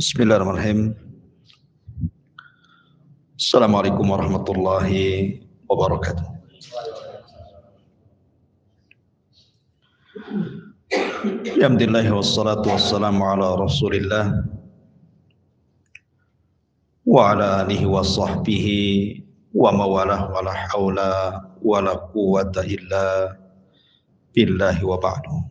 Bismillahirrahmanirrahim. Assalamualaikum warahmatullahi wabarakatuh. Alhamdulillah wassalatu wassalamu ala Rasulillah wa ala alihi wa sahbihi wa mawalah wa la hawla wa la quwwata illa billahi wa ba'du.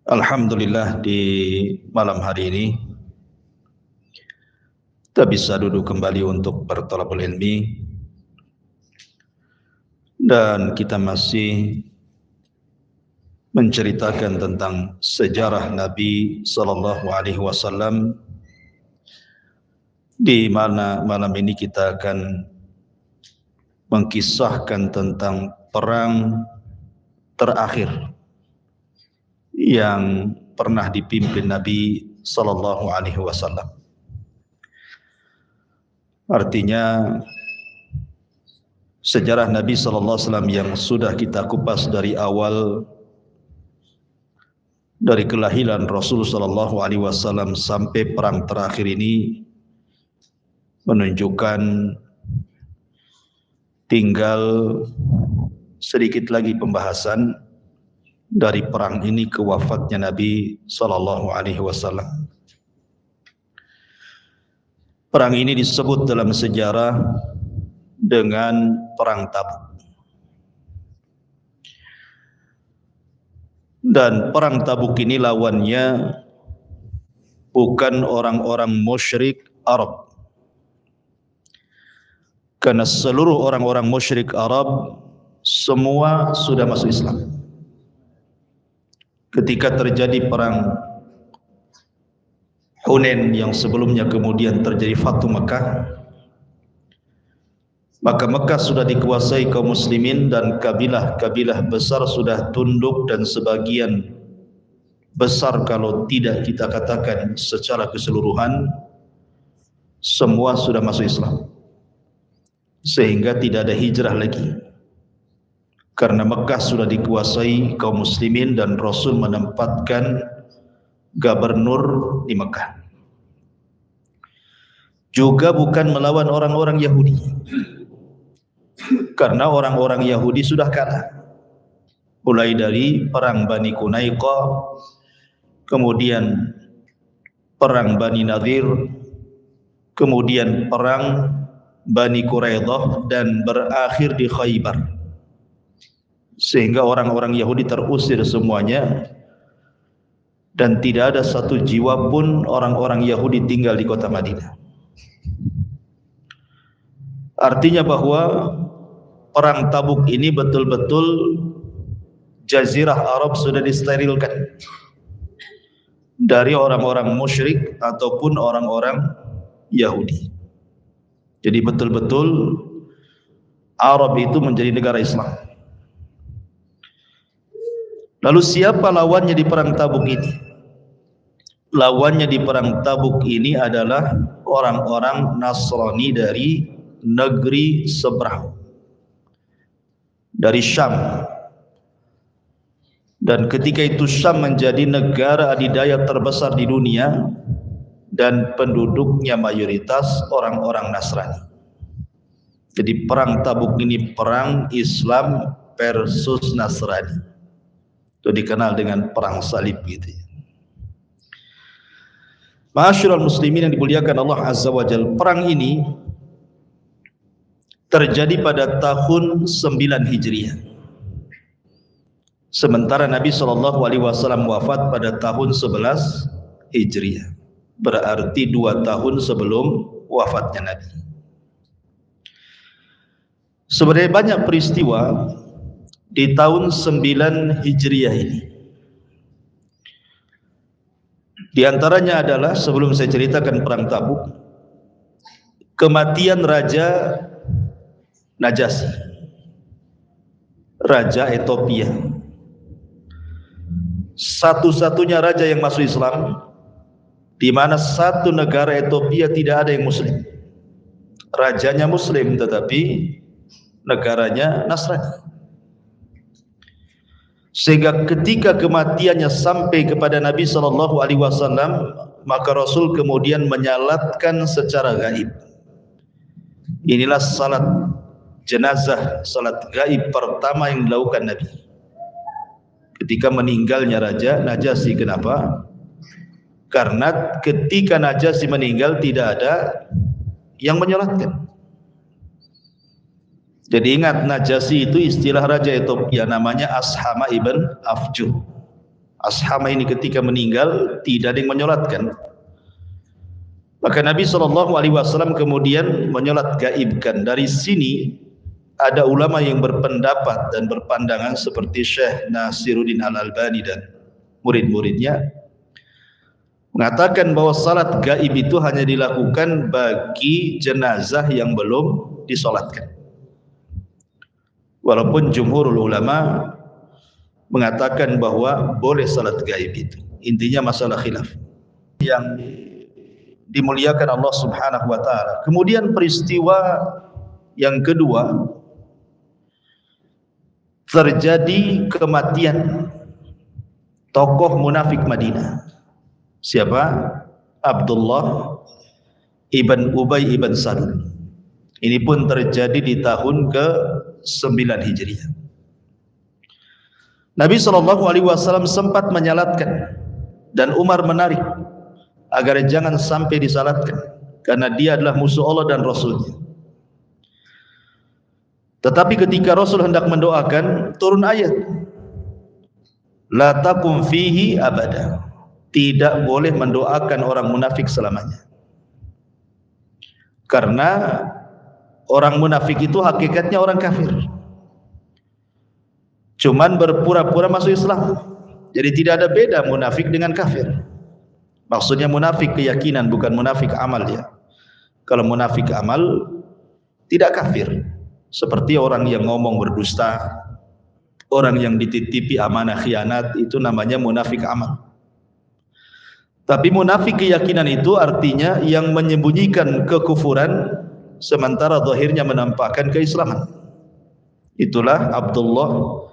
Alhamdulillah, di malam hari ini kita bisa duduk kembali untuk berthalabul ilmi, dan kita masih menceritakan tentang sejarah Nabi sallallahu alaihi wasallam, di mana malam ini kita akan mengkisahkan tentang perang terakhir yang pernah dipimpin Nabi sallallahu alaihi wasallam. Artinya sejarah Nabi sallallahu alaihi wasallam yang sudah kita kupas dari awal, dari kelahiran Rasul sallallahu alaihi wasallam sampai perang terakhir ini, menunjukkan tinggal sedikit lagi pembahasan dari perang ini ke wafatnya Nabi sallallahu alaihi wasallam. Perang ini disebut dalam sejarah dengan perang Tabuk. Dan perang Tabuk ini lawannya bukan orang-orang musyrik Arab. Karena seluruh orang-orang musyrik Arab semua sudah masuk Islam. Ketika terjadi perang Hunain yang sebelumnya kemudian terjadi Fathu Mekah, maka Mekah sudah dikuasai kaum muslimin dan kabilah-kabilah besar sudah tunduk, dan sebagian besar, kalau tidak kita katakan secara keseluruhan, semua sudah masuk Islam. Sehingga tidak ada hijrah lagi, karena Mekah sudah dikuasai kaum muslimin dan Rasul menempatkan gubernur di Mekah. Juga bukan melawan orang-orang Yahudi, karena orang-orang Yahudi sudah kalah. Mulai dari perang Bani Qunaiqah, kemudian perang Bani Nadir, kemudian perang Bani Quraidah, dan berakhir di Khaybar. Sehingga orang-orang Yahudi terusir semuanya, dan tidak ada satu jiwa pun orang-orang Yahudi tinggal di kota Madinah. Artinya bahwa perang Tabuk ini betul-betul Jazirah Arab sudah disterilkan dari orang-orang musyrik ataupun orang-orang Yahudi. Jadi betul-betul Arab itu menjadi negara Islam. Lalu siapa lawannya di perang Tabuk ini? Lawannya di perang Tabuk ini adalah orang-orang Nasrani dari negeri seberang, dari Syam. Dan ketika itu Syam menjadi negara adidaya terbesar di dunia, dan penduduknya mayoritas orang-orang Nasrani. Jadi perang Tabuk ini perang Islam versus Nasrani. Itu dikenal dengan perang salib gitu ya. Ma'asyiral muslimin yang dimuliakan Allah Azza wa Jalla, perang ini terjadi pada tahun 9 Hijriah. Sementara Nabi sallallahu alaihi wasallam wafat pada tahun 11 Hijriah. Berarti 2 tahun sebelum wafatnya Nabi. Sebenarnya banyak peristiwa di tahun 9 Hijriah ini. Di antaranya adalah, sebelum saya ceritakan perang Tabuk, kematian Raja Najasyi, Raja Ethiopia. Satu-satunya raja yang masuk Islam, di mana satu negara Ethiopia tidak ada yang muslim. Rajanya muslim tetapi negaranya Nasrani. sehingga ketika kematiannya sampai kepada Nabi SAW, maka Rasul kemudian menyalatkan secara gaib. Inilah salat jenazah, salat gaib pertama yang dilakukan Nabi ketika meninggalnya Raja Najasyi. Kenapa? Karena ketika Najasyi meninggal tidak ada yang menyolatkan. Jadi ingat, Najasyi itu istilah Raja Ethiopia, namanya Ashama ibn Afjuh. Ashama ini ketika meninggal tidak ada yang menyolatkan. Maka Nabi SAW kemudian menyolat gaibkan. Dari sini ada ulama yang berpendapat dan berpandangan seperti Syekh Nasiruddin Al-Albani dan murid-muridnya, mengatakan bahwa salat gaib itu hanya dilakukan bagi jenazah yang belum disolatkan. Walaupun jumhurul ulama mengatakan bahwa boleh salat gaib itu. Intinya masalah khilaf yang dimuliakan Allah Subhanahu wa taala. Kemudian peristiwa yang kedua, terjadi kematian tokoh munafik Madinah. Siapa? Abdullah ibn Ubay ibn Salul. Ini pun terjadi di tahun ke-9 Hijriah. Nabi SAW sempat menyalatkan dan Umar menarik agar jangan sampai disalatkan, karena dia adalah musuh Allah dan Rasulnya. Tetapi ketika Rasul hendak mendoakan, turun ayat, la taqum fihi abada, tidak boleh mendoakan orang munafik selamanya. Karena orang munafik itu hakikatnya orang kafir, cuman berpura-pura masuk Islam. Jadi tidak ada beda munafik dengan kafir. Maksudnya munafik keyakinan, bukan munafik amal ya. Kalau munafik amal tidak kafir, seperti orang yang ngomong berdusta, orang yang dititipi amanah khianat, itu namanya munafik amal. Tapi munafik keyakinan itu artinya yang menyembunyikan kekufuran sementara zahirnya menampakkan keislaman. Itulah Abdullah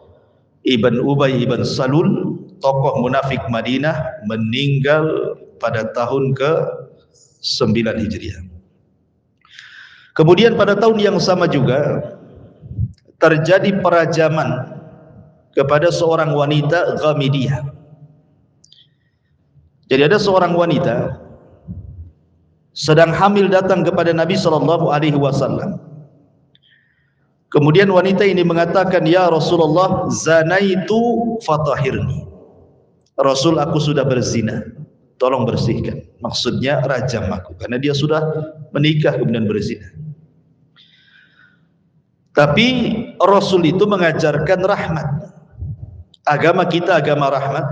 ibn Ubay ibn Salul, tokoh munafik Madinah, meninggal pada tahun ke-9 Hijriah. Kemudian pada tahun yang sama juga terjadi perajaman kepada seorang wanita Ghamidiyah. Jadi ada seorang wanita sedang hamil datang kepada Nabi SAW. Kemudian wanita ini mengatakan, ya Rasulullah, zanaitu fatahirni. Rasul, aku sudah berzina, tolong bersihkan. Maksudnya rajam aku, karena dia sudah menikah kemudian berzina. Tapi Rasul itu mengajarkan rahmat. Agama kita agama rahmat,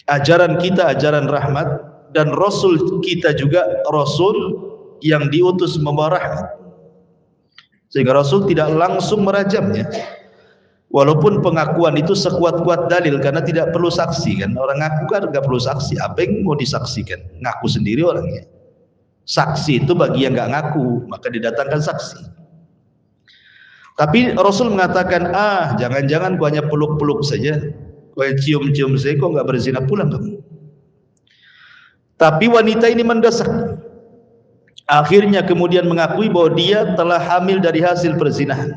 ajaran kita ajaran rahmat, dan Rasul kita juga Rasul yang diutus membawa rahmat. Sehingga Rasul tidak langsung merajamnya, walaupun pengakuan itu sekuat-kuat dalil, karena tidak perlu saksi kan. Orang ngaku kan nggak perlu saksi, apa yang mau disaksikan? Ngaku sendiri orangnya. Saksi itu bagi yang nggak ngaku, maka didatangkan saksi. Tapi Rasul mengatakan, jangan-jangan kau hanya peluk-peluk saja, kau cium-cium saja, kau nggak berzina pulang kamu. Tapi wanita ini mendesak. Akhirnya kemudian mengakui bahwa dia telah hamil dari hasil perzinahan.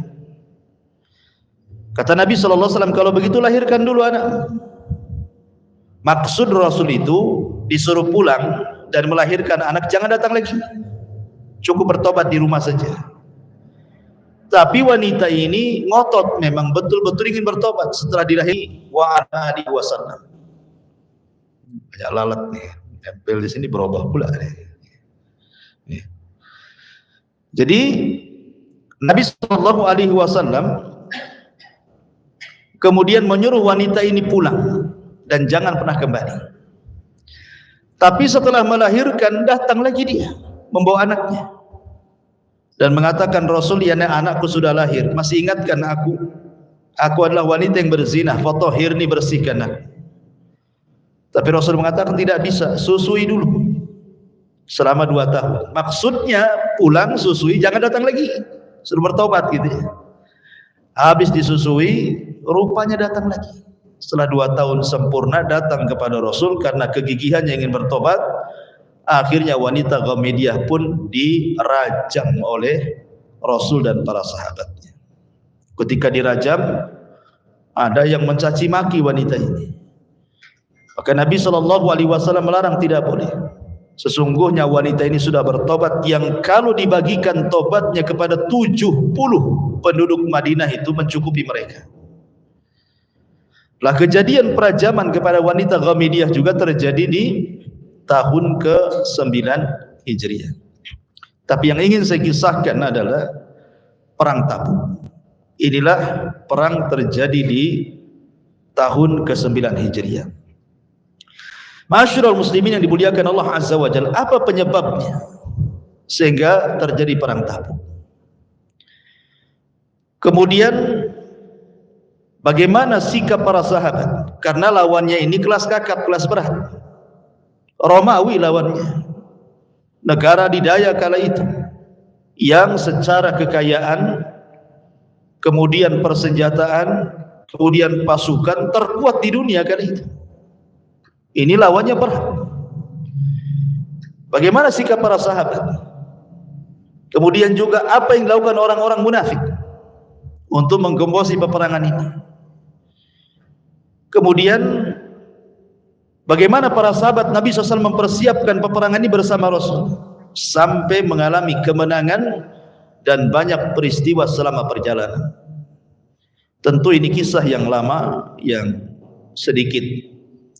Kata Nabi SAW, kalau begitu lahirkan dulu anak. Maksud Rasul itu disuruh pulang dan melahirkan anak, jangan datang lagi, cukup bertobat di rumah saja. Tapi wanita ini ngotot, memang betul-betul ingin bertobat setelah dilahirkan. Wa alihi wasallam. Banyak lalat nih, tempel di sini berubah pula nih. Jadi Nabi SAW kemudian menyuruh wanita ini pulang dan jangan pernah kembali. Tapi setelah melahirkan datang lagi dia membawa anaknya dan mengatakan, Rasul, ya anakku sudah lahir, masih ingatkan aku adalah wanita yang berzina, fatahirni, bersihkan aku. Tapi Rasul mengatakan tidak bisa, susui dulu selama 2 tahun. Maksudnya pulang, susui, jangan datang lagi, suruh bertobat gitu ya. Habis disusui, rupanya datang lagi. Setelah 2 tahun sempurna datang kepada Rasul karena kegigihannya ingin bertobat. Akhirnya wanita Ghamidiyah pun dirajam oleh Rasul dan para sahabatnya. Ketika dirajam, ada yang mencaci maki wanita ini. Maka Nabi SAW melarang, tidak boleh. Sesungguhnya wanita ini sudah bertobat yang kalau dibagikan tobatnya kepada 70 penduduk Madinah itu mencukupi mereka. Lah kejadian perajaman kepada wanita Ghamidiyah juga terjadi di tahun ke-9 Hijriah. Tapi yang ingin saya kisahkan adalah perang Tabuk. Inilah perang terjadi di tahun ke-9 Hijriah. Ma'asyiral muslimin yang dimuliakan Allah Azza wa Jalla, apa penyebabnya sehingga terjadi perang Tabuk? Kemudian bagaimana sikap para sahabat? Karena lawannya ini kelas kakap, kelas berat. Romawi lawannya, negara didaya kala itu, yang secara kekayaan, kemudian persenjataan, kemudian pasukan terkuat di dunia kala itu. Ini lawannya berat. Bagaimana sikap para sahabat? Kemudian juga apa yang dilakukan orang-orang munafik untuk menggembosi peperangan ini? Kemudian bagaimana para sahabat Nabi SAW mempersiapkan peperangan ini bersama Rasul sampai mengalami kemenangan dan banyak peristiwa selama perjalanan. Tentu ini kisah yang lama yang sedikit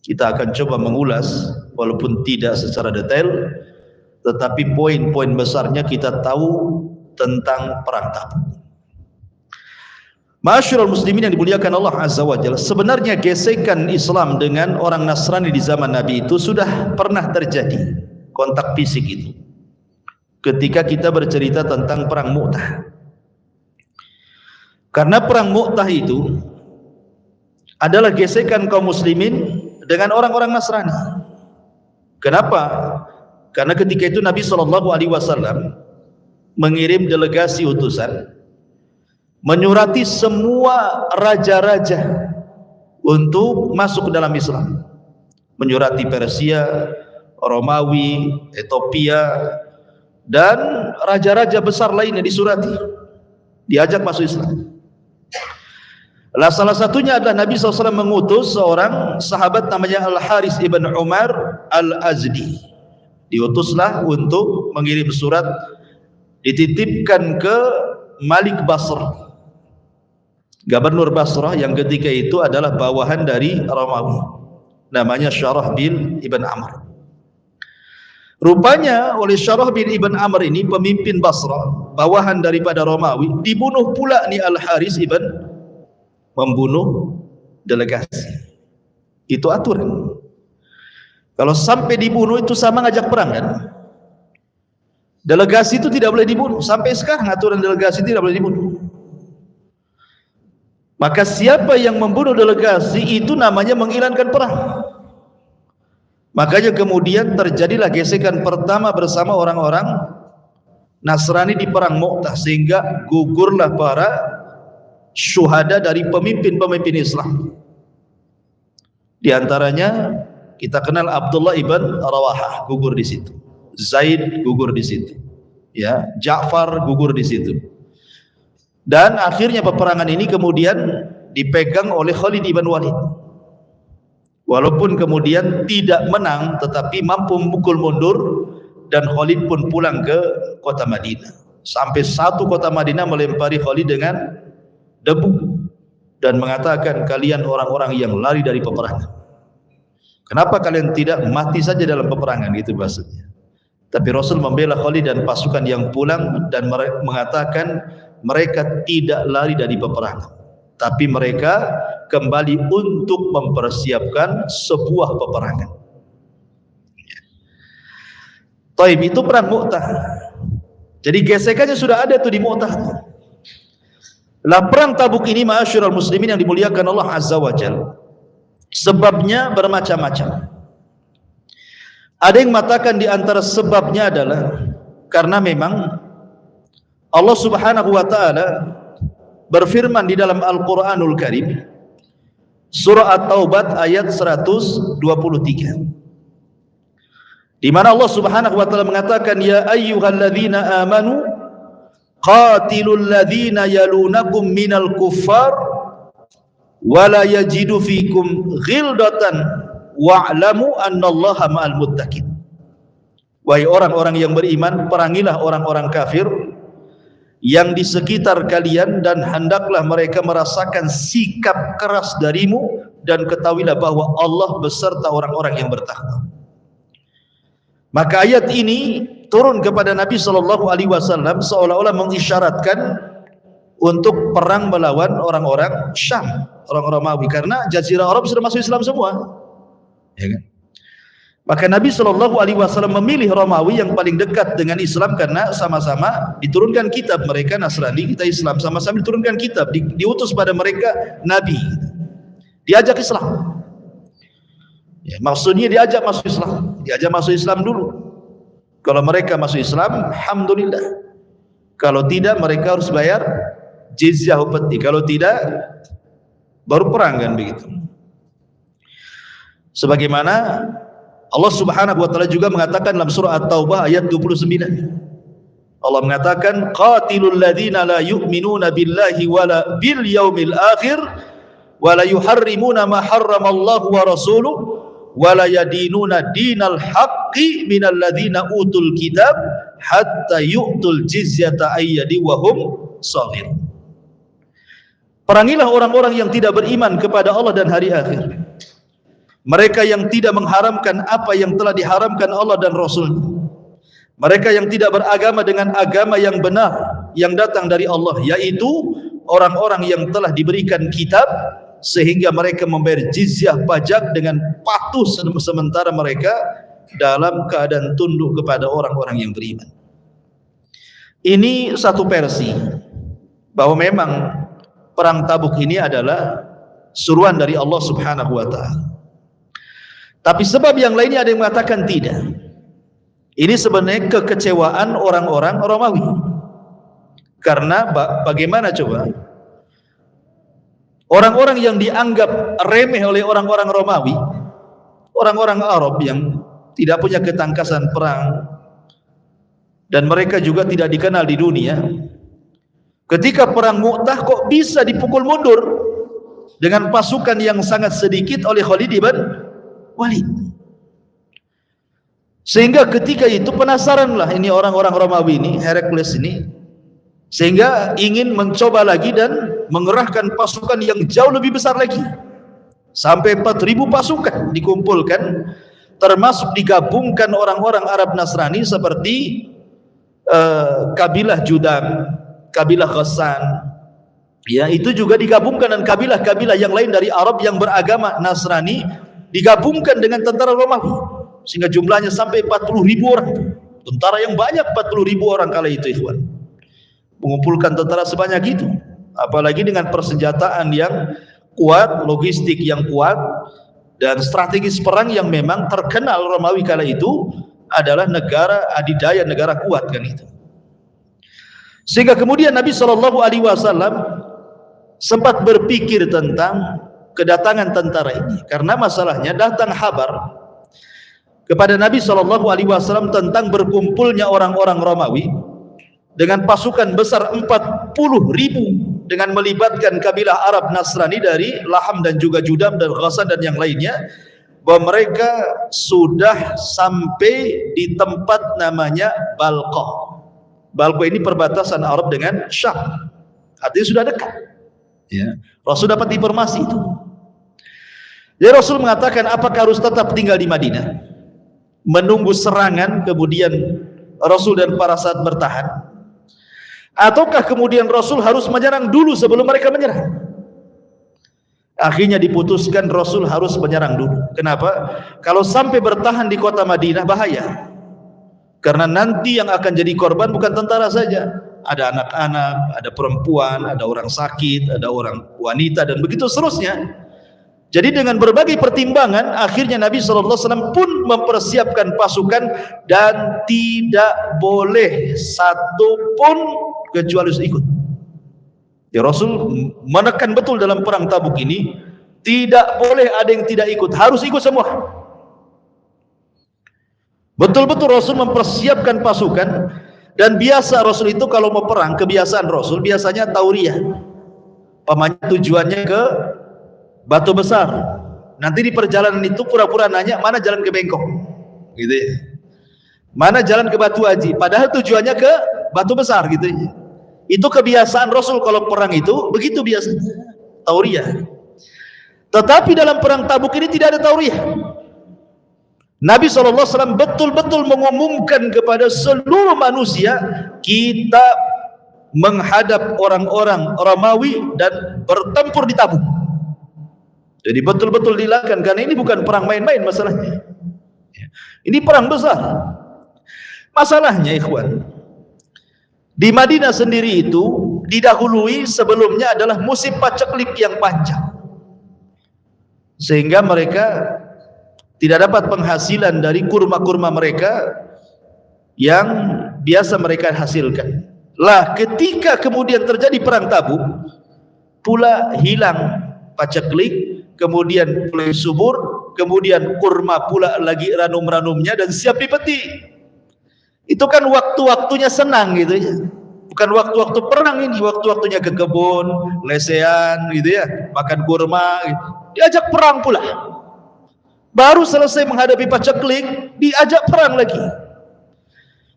kita akan coba mengulas walaupun tidak secara detail, tetapi poin-poin besarnya kita tahu tentang perang Tabuk. Ma'asyiral muslimin yang dimuliakan Allah Azza wa Jalla, sebenarnya gesekan Islam dengan orang Nasrani di zaman Nabi itu sudah pernah terjadi, kontak fisik itu. Ketika kita bercerita tentang perang Mu'tah. Karena perang Mu'tah itu adalah gesekan kaum muslimin dengan orang-orang Nasrani. Kenapa? Karena ketika itu Nabi SAW mengirim delegasi utusan menyurati semua raja-raja untuk masuk ke dalam Islam. Menyurati Persia, Romawi, Ethiopia, dan raja-raja besar lainnya disurati, diajak masuk Islam. Lah salah satunya adalah Nabi SAW mengutus seorang sahabat namanya Al-Haris ibn Umar Al-Azdi. Diutuslah untuk mengirim surat, dititipkan ke Malik Basrah, Gubernur Basrah yang ketika itu adalah bawahan dari Romawi, namanya Syarahbil ibn Amr. Rupanya oleh Syarahbil ibn Amr ini, pemimpin Basrah, bawahan daripada Romawi, dibunuh pula nih Al-Haris ibn, membunuh delegasi. Itu aturan. Kalau sampai dibunuh itu sama ngajak perang kan? Delegasi itu tidak boleh dibunuh. Sampai sekarang aturan delegasi tidak boleh dibunuh. Maka siapa yang membunuh delegasi itu namanya menghilangkan perang. Makanya kemudian terjadilah gesekan pertama bersama orang-orang Nasrani di perang Mu'tah, sehingga gugurlah para syuhada dari pemimpin-pemimpin Islam. Di antaranya kita kenal Abdullah ibn Rawahah gugur di situ, Zaid gugur di situ, ya, Ja'far gugur di situ. Dan akhirnya peperangan ini kemudian dipegang oleh Khalid ibn Walid. Walaupun kemudian tidak menang, tetapi mampu memukul mundur, dan Khalid pun pulang ke kota Madinah. Sampai satu kota Madinah melempari Khalid dengan debu dan mengatakan, kalian orang-orang yang lari dari peperangan, kenapa kalian tidak mati saja dalam peperangan, gitu bahasanya. Tapi Rasul membela Khalid dan pasukan yang pulang dan mengatakan mereka tidak lari dari peperangan, tapi mereka kembali untuk mempersiapkan sebuah peperangan. Taib, itu perang Mu'tah. Jadi gesekannya sudah ada tuh di Mu'tah. Lah perang Tabuk ini, ma'asyiral muslimin yang dimuliakan Allah Azza wa Jalla, sebabnya bermacam-macam. Ada yang mengatakan di antara sebabnya adalah karena memang Allah Subhanahu wa taala berfirman di dalam Al-Qur'anul Karim, Surah At-Taubah ayat 123. Di mana Allah Subhanahu wa taala mengatakan, ya ayyuhalladzina amanu qatilul ladzina yalunakum minal kuffar wa la yajidu fikum ghildatan wa'lamu annallaha ma'al muttaqin. Wahai orang-orang yang beriman, perangilah orang-orang kafir yang di sekitar kalian, dan hendaklah mereka merasakan sikap keras darimu, dan ketahuilah bahwa Allah beserta orang-orang yang bertakwa. Maka ayat ini turun kepada Nabi SAW seolah-olah mengisyaratkan untuk perang melawan orang-orang Syam, orang Romawi, karena Jazirah Arab sudah masuk Islam semua, ya kan? Maka Nabi SAW memilih Romawi yang paling dekat dengan Islam, karena sama-sama diturunkan kitab. Mereka Nasrani, kita Islam, sama-sama diturunkan kitab, diutus pada mereka Nabi, diajak Islam, ya, maksudnya diajak masuk Islam dulu. Kalau mereka masuk Islam, alhamdulillah. Kalau tidak, mereka harus bayar jizyah upeti. Kalau tidak, baru perang, kan begitu. Sebagaimana Allah Subhanahu wa taala juga mengatakan dalam surah At-Taubah ayat 29. Allah mengatakan, qatilul ladzina la yu'minuna billahi wala bil yaumil akhir wala yuharrimuna ma harramallahu wa rasuluhu wala yadinuna dinal haqqi minal ladzina utul kitab hatta yu'tul jizyata ayyadi wa hum shaghir. Perangilah orang-orang yang tidak beriman kepada Allah dan hari akhir, mereka yang tidak mengharamkan apa yang telah diharamkan Allah dan Rasul-Nya, mereka yang tidak beragama dengan agama yang benar yang datang dari Allah, yaitu orang-orang yang telah diberikan kitab sehingga mereka membayar jizyah pajak dengan patuh sementara mereka dalam keadaan tunduk kepada orang-orang yang beriman. Ini satu versi bahwa memang perang Tabuk ini adalah suruhan dari Allah Subhanahu wa taala. Tapi sebab yang lainnya ada yang mengatakan tidak. Ini sebenarnya kekecewaan orang-orang Romawi. Karena bagaimana coba? Orang-orang yang dianggap remeh oleh orang-orang Romawi, orang-orang Arab yang tidak punya ketangkasan perang, dan mereka juga tidak dikenal di dunia, ketika perang Mu'tah kok bisa dipukul mundur dengan pasukan yang sangat sedikit oleh Khalid ibn Walid. Sehingga ketika itu penasaranlah ini orang-orang Romawi ini, Herakles ini, sehingga ingin mencoba lagi dan mengerahkan pasukan yang jauh lebih besar lagi. Sampai 4.000 pasukan dikumpulkan, termasuk digabungkan orang-orang Arab Nasrani seperti kabilah Judam, kabilah Ghassan, ya, itu juga digabungkan, dan kabilah-kabilah yang lain dari Arab yang beragama Nasrani digabungkan dengan tentara Romawi, sehingga jumlahnya sampai 40.000 orang. Tentara yang banyak, 40.000 orang kala itu, ikhwan. Mengumpulkan tentara sebanyak itu, apalagi dengan persenjataan yang kuat, logistik yang kuat, dan strategis perang yang memang terkenal. Romawi kala itu adalah negara adidaya, negara kuat, kan itu. Sehingga kemudian Nabi SAW sempat berpikir tentang kedatangan tentara ini, karena masalahnya datang kabar kepada Nabi SAW tentang berkumpulnya orang-orang Romawi dengan pasukan besar 40.000 dengan melibatkan kabilah Arab Nasrani dari Laham dan juga Judam dan Ghassan dan yang lainnya, bahwa mereka sudah sampai di tempat namanya Balqa. Balqa ini perbatasan Arab dengan Syam, artinya sudah dekat, ya. Rasul dapat informasi itu. Jadi Rasul mengatakan, apakah harus tetap tinggal di Madinah menunggu serangan, kemudian Rasul dan para sahabat bertahan, ataukah kemudian Rasul harus menyerang dulu sebelum mereka menyerang? Akhirnya diputuskan Rasul harus menyerang dulu. Kenapa? Kalau sampai bertahan di kota Madinah bahaya, karena nanti yang akan jadi korban bukan tentara saja, ada anak-anak, ada perempuan, ada orang sakit, ada orang wanita, dan begitu seterusnya. Jadi dengan berbagai pertimbangan, akhirnya Nabi SAW pun mempersiapkan pasukan, dan tidak boleh satu pun kecuali harus ikut. Ya, Rasul menekan betul dalam perang Tabuk ini, Tidak boleh ada yang tidak ikut, harus ikut semua. Betul-betul Rasul mempersiapkan pasukan. Dan biasa Rasul itu kalau mau perang, kebiasaan Rasul biasanya tauriyah. Pamannya tujuannya ke Batu Besar. Nanti di perjalanan itu pura-pura nanya mana jalan ke Bengkok, gitu ya. Mana jalan ke Batu Haji, padahal tujuannya ke Batu Besar, gitu ya. Itu kebiasaan Rasul kalau perang itu begitu biasanya, tauriyah. Tetapi dalam perang Tabuk ini tidak ada tauriyah. Nabi SAW betul-betul mengumumkan kepada seluruh manusia, kita menghadap orang-orang Romawi dan bertempur di Tabuk. Jadi betul-betul dilakukan, karena ini bukan perang main-main masalahnya. Ini perang besar. Masalahnya ikhwan, di Madinah sendiri itu didahului sebelumnya adalah musim paceklik yang panjang, sehingga mereka tidak dapat penghasilan dari kurma-kurma mereka yang biasa mereka hasilkan. Lah ketika kemudian terjadi perang Tabuk, pula hilang paceklik, kemudian mulai subur, kemudian kurma pula lagi ranum-ranumnya dan siap dipetik. Itu kan waktu-waktunya senang gitu ya. Bukan waktu-waktu perang ini, waktu-waktunya ke kebun, lesehan gitu ya, makan kurma gitu. Diajak perang pula. Baru selesai menghadapi paceklik, diajak perang lagi.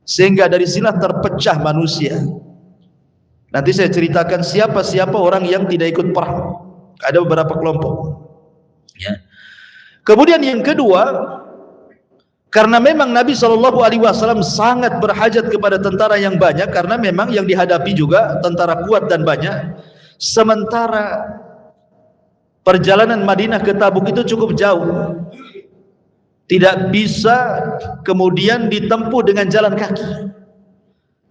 Sehingga dari sinilah terpecah manusia. Nanti saya ceritakan siapa-siapa orang yang tidak ikut perang. Ada beberapa kelompok. Ya. Kemudian yang kedua, karena memang Nabi SAW sangat berhajat kepada tentara yang banyak, karena memang yang dihadapi juga tentara kuat dan banyak. Sementara perjalanan Madinah ke Tabuk itu cukup jauh, tidak bisa kemudian ditempuh dengan jalan kaki,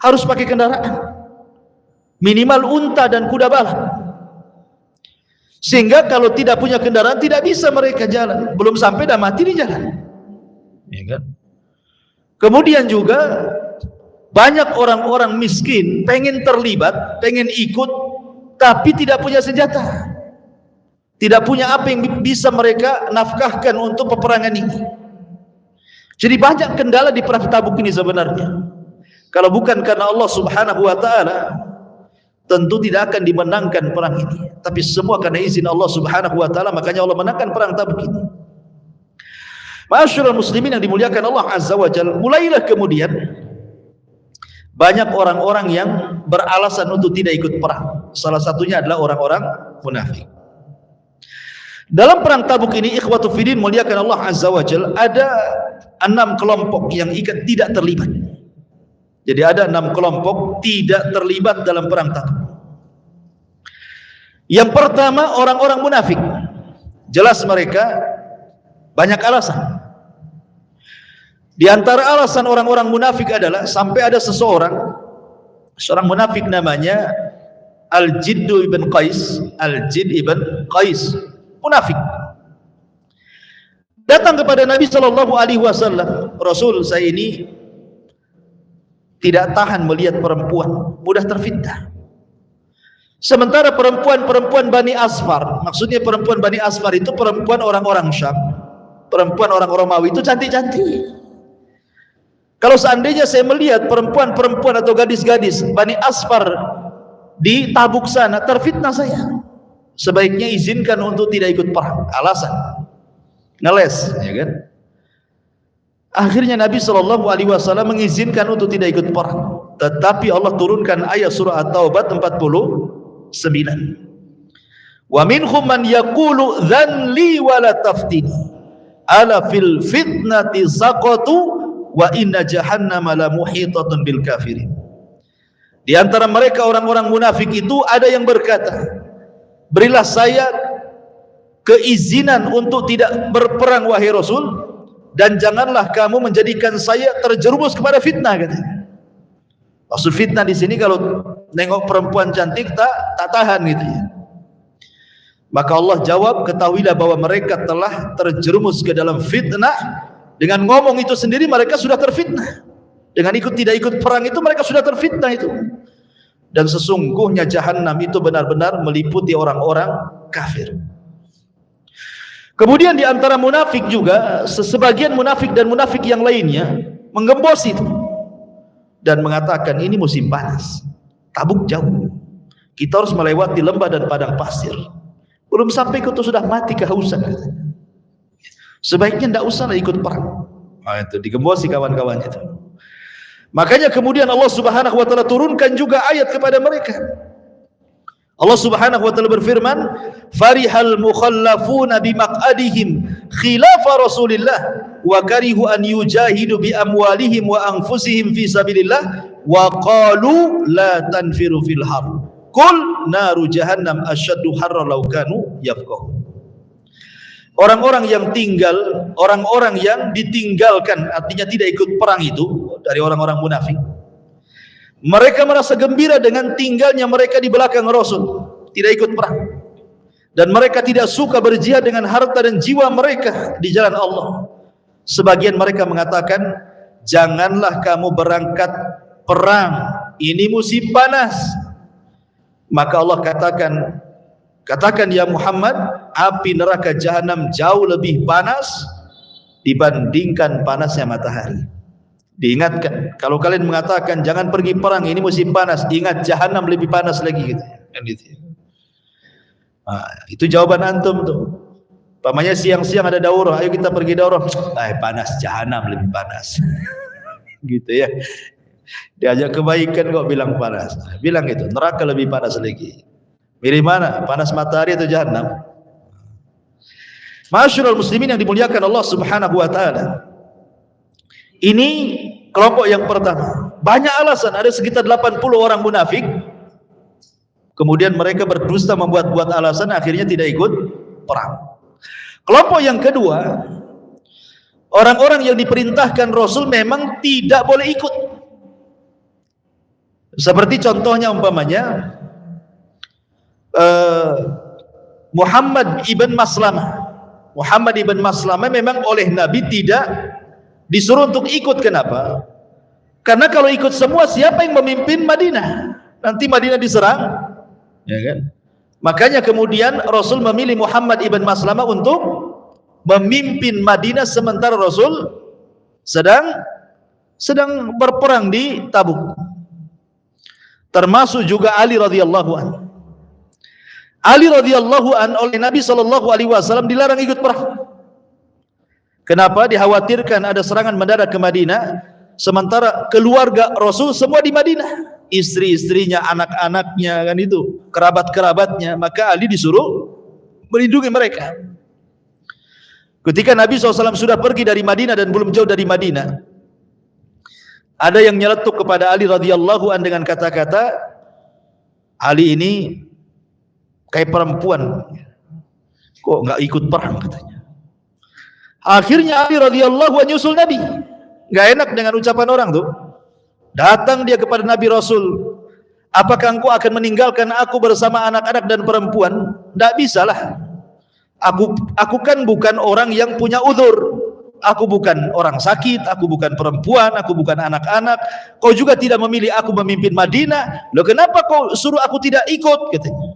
harus pakai kendaraan, minimal unta dan kuda balap. Sehingga kalau tidak punya kendaraan tidak bisa mereka jalan, belum sampai dah mati di jalan, ya kan? Kemudian juga banyak orang-orang miskin pengen terlibat, pengen ikut, tapi tidak punya senjata, tidak punya apa yang bisa mereka nafkahkan untuk peperangan ini. Jadi banyak kendala di perang Tabuk ini sebenarnya. Kalau bukan karena Allah Subhanahu wa taala, tentu tidak akan dimenangkan perang ini. Tapi semua karena izin Allah Subhanahu wa taala, makanya Allah menangkan perang Tabuk ini. Ma'asyiral muslimin yang dimuliakan Allah Azza wa Jalla, mulailah kemudian banyak orang-orang yang beralasan untuk tidak ikut perang. Salah satunya adalah orang-orang munafik. Dalam perang Tabuk ini, ikhwatu fiddin muliakan Allah Azza wa Jalla, ada 6 kelompok yang tidak terlibat. Jadi ada 6 kelompok tidak terlibat dalam perang Tabuk. Yang pertama orang-orang munafik. Jelas mereka banyak alasan. Di antara alasan orang-orang munafik adalah sampai ada seorang munafik namanya Al-Jidd ibn Qais, Al-Jidd ibn Qais, munafik. Datang kepada Nabi SAW, Rasul, saya ini tidak tahan melihat perempuan, mudah terfitnah. Sementara perempuan-perempuan Bani Asfar, maksudnya perempuan Bani Asfar itu perempuan orang-orang Syam, perempuan orang Romawi itu cantik-cantik. Kalau seandainya saya melihat perempuan-perempuan atau gadis-gadis Bani Asfar di Tabuk sana, terfitnah saya. Sebaiknya izinkan untuk tidak ikut perang. Alasan ngeles, ya kan? Akhirnya Nabi SAW mengizinkan untuk tidak ikut perang. Tetapi Allah turunkan ayat surah At-Taubah 49. Wa minhum man yaqulu dzanli wa la taftini ala fil fitnati saqatu wa inna jahannama la muhitatun bil kafirin. Di antara mereka orang-orang munafik itu ada yang berkata, berilah saya keizinan untuk tidak berperang wahai Rasul, dan janganlah kamu menjadikan saya terjerumus kepada fitnah, katanya. Maksud fitnah di sini kalau nengok perempuan cantik tak tahan gitu ya. Maka Allah jawab, ketahuilah bahwa mereka telah terjerumus ke dalam fitnah. Dengan ngomong itu sendiri mereka sudah terfitnah. Dengan tidak ikut perang itu mereka sudah terfitnah itu. Dan sesungguhnya Jahannam itu benar-benar meliputi orang-orang kafir. Kemudian di antara munafik juga, sebagian munafik dan munafik yang lainnya menggembos itu dan mengatakan ini musim panas, Tabuk jauh, kita harus melewati lembah dan padang pasir, belum sampai kita sudah mati kehausan, sebaiknya tidak usah ikut perang. Itu digembosi kawan-kawan itu. Makanya kemudian Allah Subhanahu wa taala turunkan juga ayat kepada mereka. Allah Subhanahu wa taala berfirman, "Farihal mukhallafuna bimaq'adihim khilafa Rasulillah wa karihu an yujahidu bi amwalihim wa anfusihim fi sabilillah wa qalu la tanfiru fil har. Qul naru jahannam asyaddu harra law kanu yafqahun." Orang-orang yang ditinggalkan, artinya tidak ikut perang itu dari orang-orang munafik. Mereka merasa gembira dengan tinggalnya mereka di belakang Rasul, tidak ikut perang, dan mereka tidak suka berjihad dengan harta dan jiwa mereka di jalan Allah. Sebagian mereka mengatakan, janganlah kamu berangkat perang, ini musim panas. Maka Allah katakan ya Muhammad, api neraka jahanam jauh lebih panas dibandingkan panasnya matahari. Diingatkan, kalau kalian mengatakan jangan pergi perang, ini musim panas, ingat jahanam lebih panas lagi gitu. Itu jawaban antum tuh. Pamannya siang-siang ada daurah, ayo kita pergi daurah. Panas, jahanam lebih panas. Gitu ya. Diajak kebaikan kok bilang panas. Bilang gitu, neraka lebih panas lagi. Milih mana? Panas matahari atau jahanam? Ma'asyiral muslimin yang dimuliakan Allah Subhanahu wa taala. Ini kelompok yang pertama. Banyak alasan, ada sekitar 80 orang munafik. Kemudian mereka berdusta membuat-buat alasan, akhirnya tidak ikut perang. Kelompok yang kedua, orang-orang yang diperintahkan Rasul memang tidak boleh ikut. Seperti contohnya umpamanya Muhammad ibn Maslamah. Muhammad ibn Maslamah memang oleh Nabi tidak disuruh untuk ikut. Kenapa? Karena kalau ikut semua, siapa yang memimpin Madinah? Nanti Madinah diserang, ya kan? Makanya kemudian Rasul memilih Muhammad ibn Maslamah untuk memimpin Madinah sementara Rasul sedang berperang di Tabuk. Termasuk juga Ali radhiyallahu anhu. Ali radhiyallahu anhu oleh Nabi sallallahu alaihi wasallam dilarang ikut perang. Kenapa? Dikhawatirkan ada serangan mendadak ke Madinah, sementara keluarga Rasul semua di Madinah, istri-istrinya, anak-anaknya, kan itu, kerabat-kerabatnya. Maka Ali disuruh melindungi mereka. Ketika Nabi SAW sudah pergi dari Madinah dan belum jauh dari Madinah, ada yang nyeletuk kepada Ali radhiyallahu anhu dengan kata-kata, Ali ini kayak perempuan, kok nggak ikut perang katanya. Akhirnya Ali radhiyallahu anhu nyusul Nabi. Nggak enak dengan ucapan orang tuh. Datang dia kepada Nabi Rasul, apakah engkau akan meninggalkan aku bersama anak-anak dan perempuan? Tidak bisalah. Aku kan bukan orang yang punya uzur. Aku bukan orang sakit, aku bukan perempuan, aku bukan anak-anak. Kau juga tidak memilih aku memimpin Madinah. Loh, kenapa kau suruh aku tidak ikut? Katanya.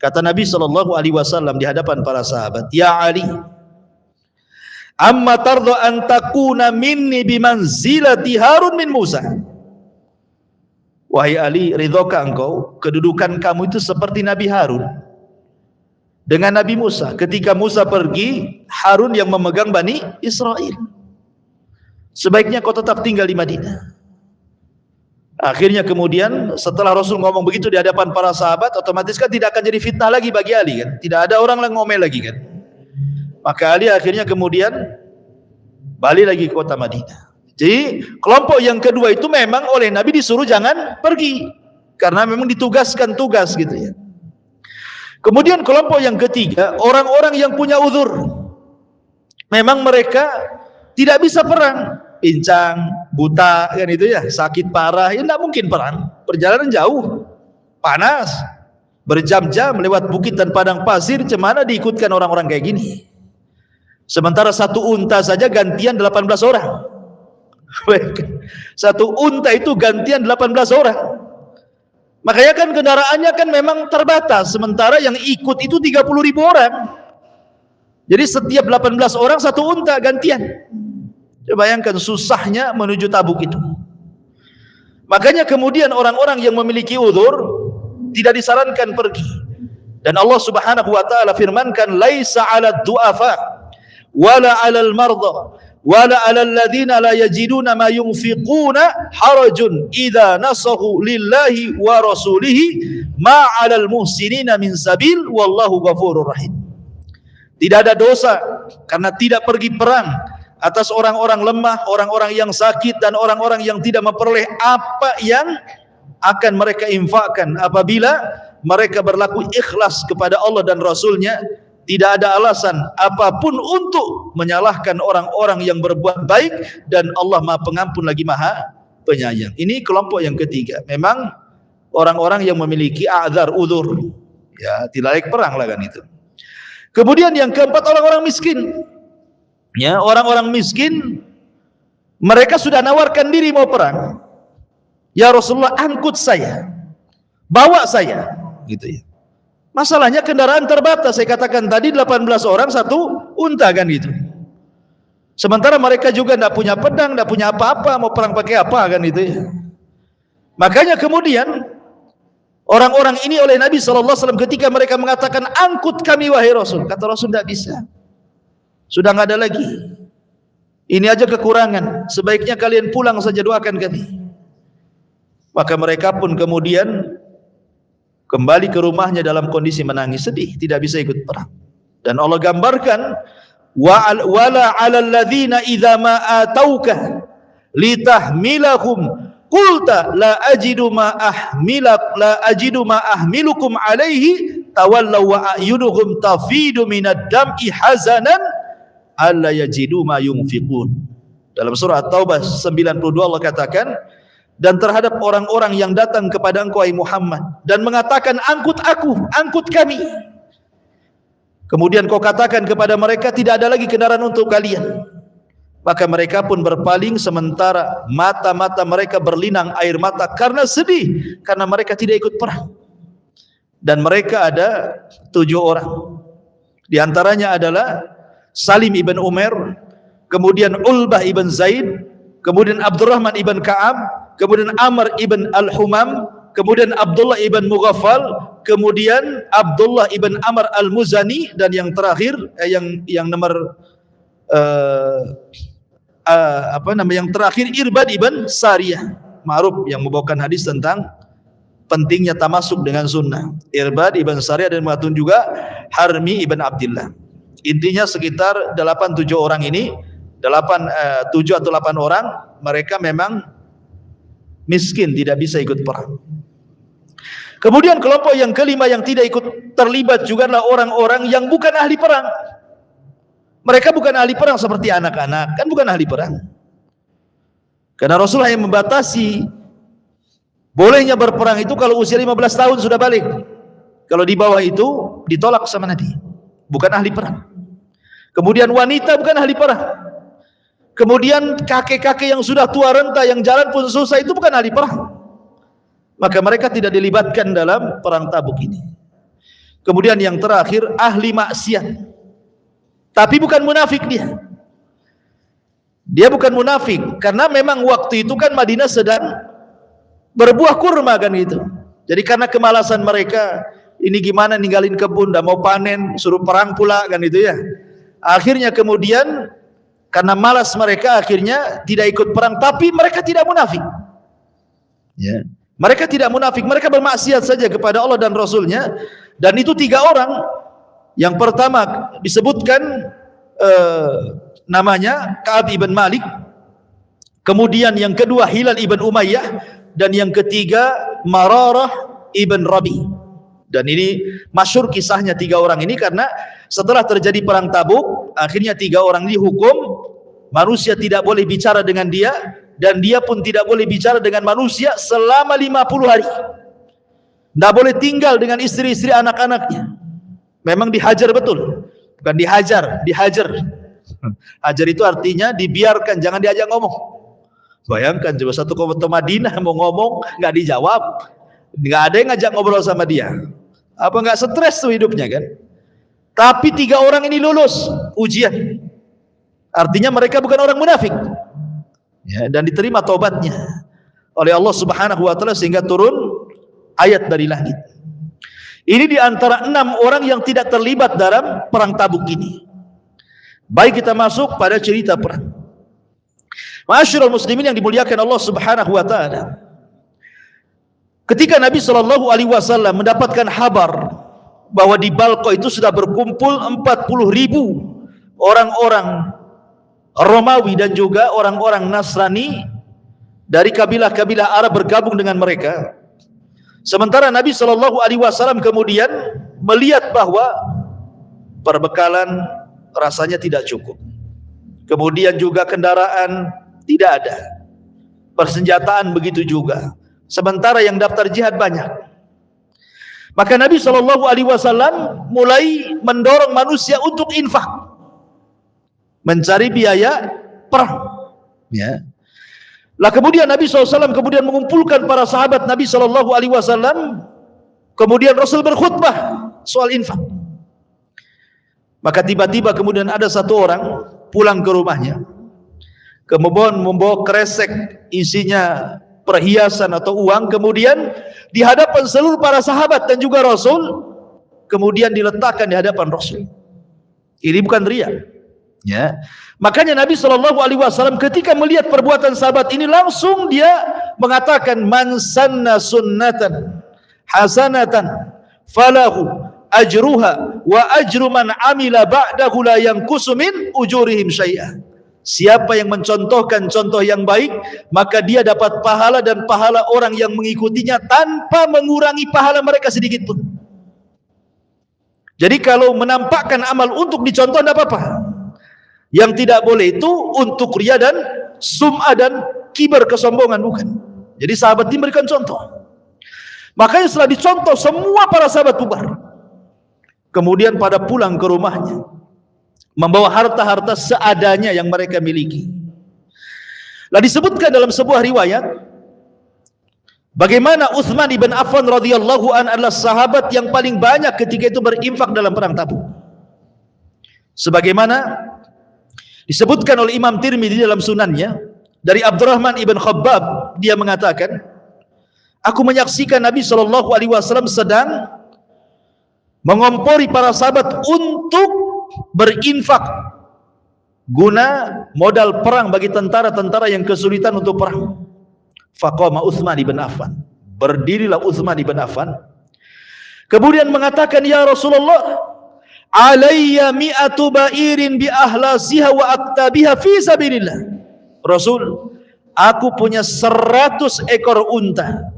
Kata Nabi SAW di hadapan para sahabat, ya Ali, amma tardo an takuna minni bimanzilati Harun min Musa. Wahai Ali, ridhokah engkau kedudukan kamu itu seperti Nabi Harun dengan Nabi Musa? Ketika Musa pergi, Harun yang memegang Bani Israel. Sebaiknya kau tetap tinggal di Madinah. Akhirnya kemudian setelah Rasul ngomong begitu di hadapan para sahabat, otomatis kan tidak akan jadi fitnah lagi bagi Ali kan? Tidak ada orang yang ngomel lagi kan? Maka Ali akhirnya kemudian balik lagi ke kota Madinah. Jadi kelompok yang kedua itu memang oleh Nabi disuruh jangan pergi, karena memang ditugaskan tugas gitu ya. Kemudian kelompok yang ketiga, orang-orang yang punya uzur. Memang mereka tidak bisa perang, pincang, buta kan itu ya, sakit parah, ya tidak mungkin perang. Perjalanan jauh, panas, berjam-jam lewat bukit dan padang pasir, cemana diikutkan orang-orang kayak gini. Sementara satu unta saja gantian 18 orang. Satu unta itu gantian 18 orang. Makanya kan kendaraannya kan memang terbatas, sementara yang ikut itu 30.000 orang. Jadi setiap 18 orang satu unta gantian. Coba bayangkan susahnya menuju Tabuk itu. Makanya kemudian orang-orang yang memiliki uzur tidak disarankan pergi. Dan Allah Subhanahu wa taala firmankan, "Laisa 'alad du'afa wala 'alal marda wala 'alal ladzina la yajiduna ma yunfiquna harajun idza nasahu lillahi wa rasulihi ma 'alal muhsinina min sabil wallahu ghafurur rahim." Tidak ada dosa karena tidak pergi perang atas orang-orang lemah, orang-orang yang sakit dan orang-orang yang tidak memperoleh apa yang akan mereka infakkan apabila mereka berlaku ikhlas kepada Allah dan Rasulnya. Tidak ada alasan apapun untuk menyalahkan orang-orang yang berbuat baik, dan Allah Maha Pengampun lagi Maha Penyayang. Ini kelompok yang ketiga. Memang orang-orang yang memiliki a'dzar, uzur, ya tidak layak perang lah kan itu. Kemudian yang keempat, orang-orang miskin. Ya, orang-orang miskin mereka sudah nawarkan diri mau perang. Ya Rasulullah, angkut saya, bawa saya, gitu ya. Masalahnya kendaraan terbatas, saya katakan tadi 18 orang satu unta kan gitu. Sementara mereka juga tidak punya pedang, tidak punya apa-apa, mau perang pakai apa kan itu ya. Makanya kemudian orang-orang ini oleh Nabi SAW ketika mereka mengatakan, angkut kami wahai Rasul, kata Rasul, tidak bisa, sudah nggak ada lagi, ini aja kekurangan, sebaiknya kalian pulang saja, doakan kami. Maka mereka pun kemudian kembali ke rumahnya dalam kondisi menangis, sedih, tidak bisa ikut perang. Dan Allah gambarkan, wala 'alal ladzina idza ma atauka litahmilahum qulta la ajidu ma ahmilukum alaihi tawallaw wa ayunuhum tafidu minad dam'i hazanan alla yajidu ma yunfiqun. Dalam surah At-Taubah 92 Allah katakan, dan terhadap orang-orang yang datang kepada engkau wahai Muhammad dan mengatakan, angkut aku, angkut kami, kemudian kau katakan kepada mereka, tidak ada lagi kendaraan untuk kalian, maka mereka pun berpaling sementara mata-mata mereka berlinang air mata karena sedih, karena mereka tidak ikut perang. Dan mereka ada 7 orang, di antaranya adalah Salim ibn Umair, kemudian Ulbah ibn Zaid, kemudian Abdurrahman ibn Ka'ab, kemudian Amr ibn Al-Humam, kemudian Abdullah ibn Mughaffal, kemudian Abdullah ibn Amr Al-Muzani, dan yang terakhir yang nomor yang terakhir Irbad ibn Sariyah, ma'ruf, yang membawakan hadis tentang pentingnya tamasuk dengan sunnah. Irbad ibn Sariyah, dan mengatakan juga Harmi ibn Abdillah. Intinya sekitar 8-7 orang ini, 7 atau 8 orang, mereka memang miskin, tidak bisa ikut perang. Kemudian kelompok yang kelima yang tidak ikut terlibat juga adalah orang-orang yang bukan ahli perang. Mereka bukan ahli perang seperti anak-anak, kan bukan ahli perang. Karena Rasulullah yang membatasi bolehnya berperang itu kalau usia 15 tahun sudah balik. Kalau di bawah itu ditolak sama Nabi, bukan ahli perang. Kemudian wanita bukan ahli perang. Kemudian kakek-kakek yang sudah tua renta, yang jalan pun susah, itu bukan ahli perang. Maka mereka tidak dilibatkan dalam perang Tabuk ini. Kemudian yang terakhir, ahli maksiat. Tapi bukan munafik dia. Dia bukan munafik, karena memang waktu itu kan Madinah sedang berbuah kurma kan gitu. Jadi karena kemalasan mereka, ini gimana ninggalin kebun, dah mau panen, suruh perang pula kan itu ya. Akhirnya kemudian karena malas mereka, akhirnya tidak ikut perang. Tapi mereka tidak munafik, ya. Mereka tidak munafik, mereka bermaksiat saja kepada Allah dan Rasulnya. Dan itu 3 orang. Yang pertama disebutkan namanya Ka'ab ibn Malik, kemudian yang kedua Hilal ibn Umayyah, dan yang ketiga Mararah ibn Rabi. Dan ini masyhur kisahnya 3 orang ini, karena setelah terjadi perang Tabuk, akhirnya 3 orang ini hukum manusia tidak boleh bicara dengan dia, dan dia pun tidak boleh bicara dengan manusia selama 50 hari. Tidak boleh tinggal dengan istri-istri anak-anaknya. Memang dihajar betul, bukan dihajar, dihajar. Hajar itu artinya dibiarkan, jangan diajak ngomong. Bayangkan coba satu kota Madinah mau ngomong nggak dijawab, nggak ada yang ngajak ngobrol sama dia. Apa nggak stres tuh hidupnya kan? Tapi 3 orang ini lulus. ujian. Artinya mereka bukan orang munafik. Ya, dan diterima taubatnya oleh Allah Subhanahu wa taala sehingga turun ayat dari langit. Ini di antara 6 orang yang tidak terlibat dalam perang Tabuk ini. Baik, kita masuk pada cerita perang. Ma'asyiral muslimin yang dimuliakan Allah Subhanahu wa taala. Ketika Nabi sallallahu alaihi wasallam mendapatkan kabar bahwa di Balqa itu sudah berkumpul 40.000 orang-orang Romawi dan juga orang-orang Nasrani dari kabilah-kabilah Arab bergabung dengan mereka. Sementara Nabi sallallahu alaihi wasallam kemudian melihat bahwa perbekalan rasanya tidak cukup. Kemudian juga kendaraan tidak ada. Persenjataan begitu juga. Sementara yang daftar jihad banyak. Maka Nabi sallallahu alaihi wasallam mulai mendorong manusia untuk infak. Mencari biaya perang. Ya. Lah kemudian Nabi SAW kemudian mengumpulkan para sahabat Nabi SAW. Kemudian Rasul berkhutbah soal infak. Maka tiba-tiba kemudian ada satu orang pulang ke rumahnya, kemudian membawa kresek isinya perhiasan atau uang, kemudian di hadapan seluruh para sahabat dan juga Rasul, kemudian diletakkan di hadapan Rasul. Ini bukan riya. Ya, makanya Nabi SAW ketika melihat perbuatan sahabat ini langsung dia mengatakan, man sanna sunnatan hasanatan falahu ajruha wa ajru man amila ba'dahu la yanqusu min ujurihim syai'a. Siapa yang mencontohkan contoh yang baik, maka dia dapat pahala dan pahala orang yang mengikutinya tanpa mengurangi pahala mereka sedikit pun. Jadi kalau menampakkan amal untuk dicontoh tidak apa-apa. Yang tidak boleh itu untuk riya dan sum'ah dan kibar, kesombongan, bukan. Jadi sahabat ini memberikan contoh. Makanya setelah dicontoh semua para sahabat bubar. Kemudian pada pulang ke rumahnya membawa harta-harta seadanya yang mereka miliki. Lah disebutkan dalam sebuah riwayat bagaimana Utsman ibn Affan radhiyallahu an adalah sahabat yang paling banyak ketika itu berinfak dalam perang Tabuk. Sebagaimana disebutkan oleh Imam Tirmidzi dalam sunannya dari Abdurrahman ibn Khabbab, dia mengatakan, aku menyaksikan Nabi SAW sedang mengompori para sahabat untuk berinfak guna modal perang bagi tentara-tentara yang kesulitan untuk perang. Faqama Utsman ibn Affan, berdirilah Utsman ibn Affan, kemudian mengatakan, ya Rasulullah, alayya mi'atu ba'irin bi ahlasiha wa aktabiha fi sabilillah. Rasul, aku punya 100 ekor unta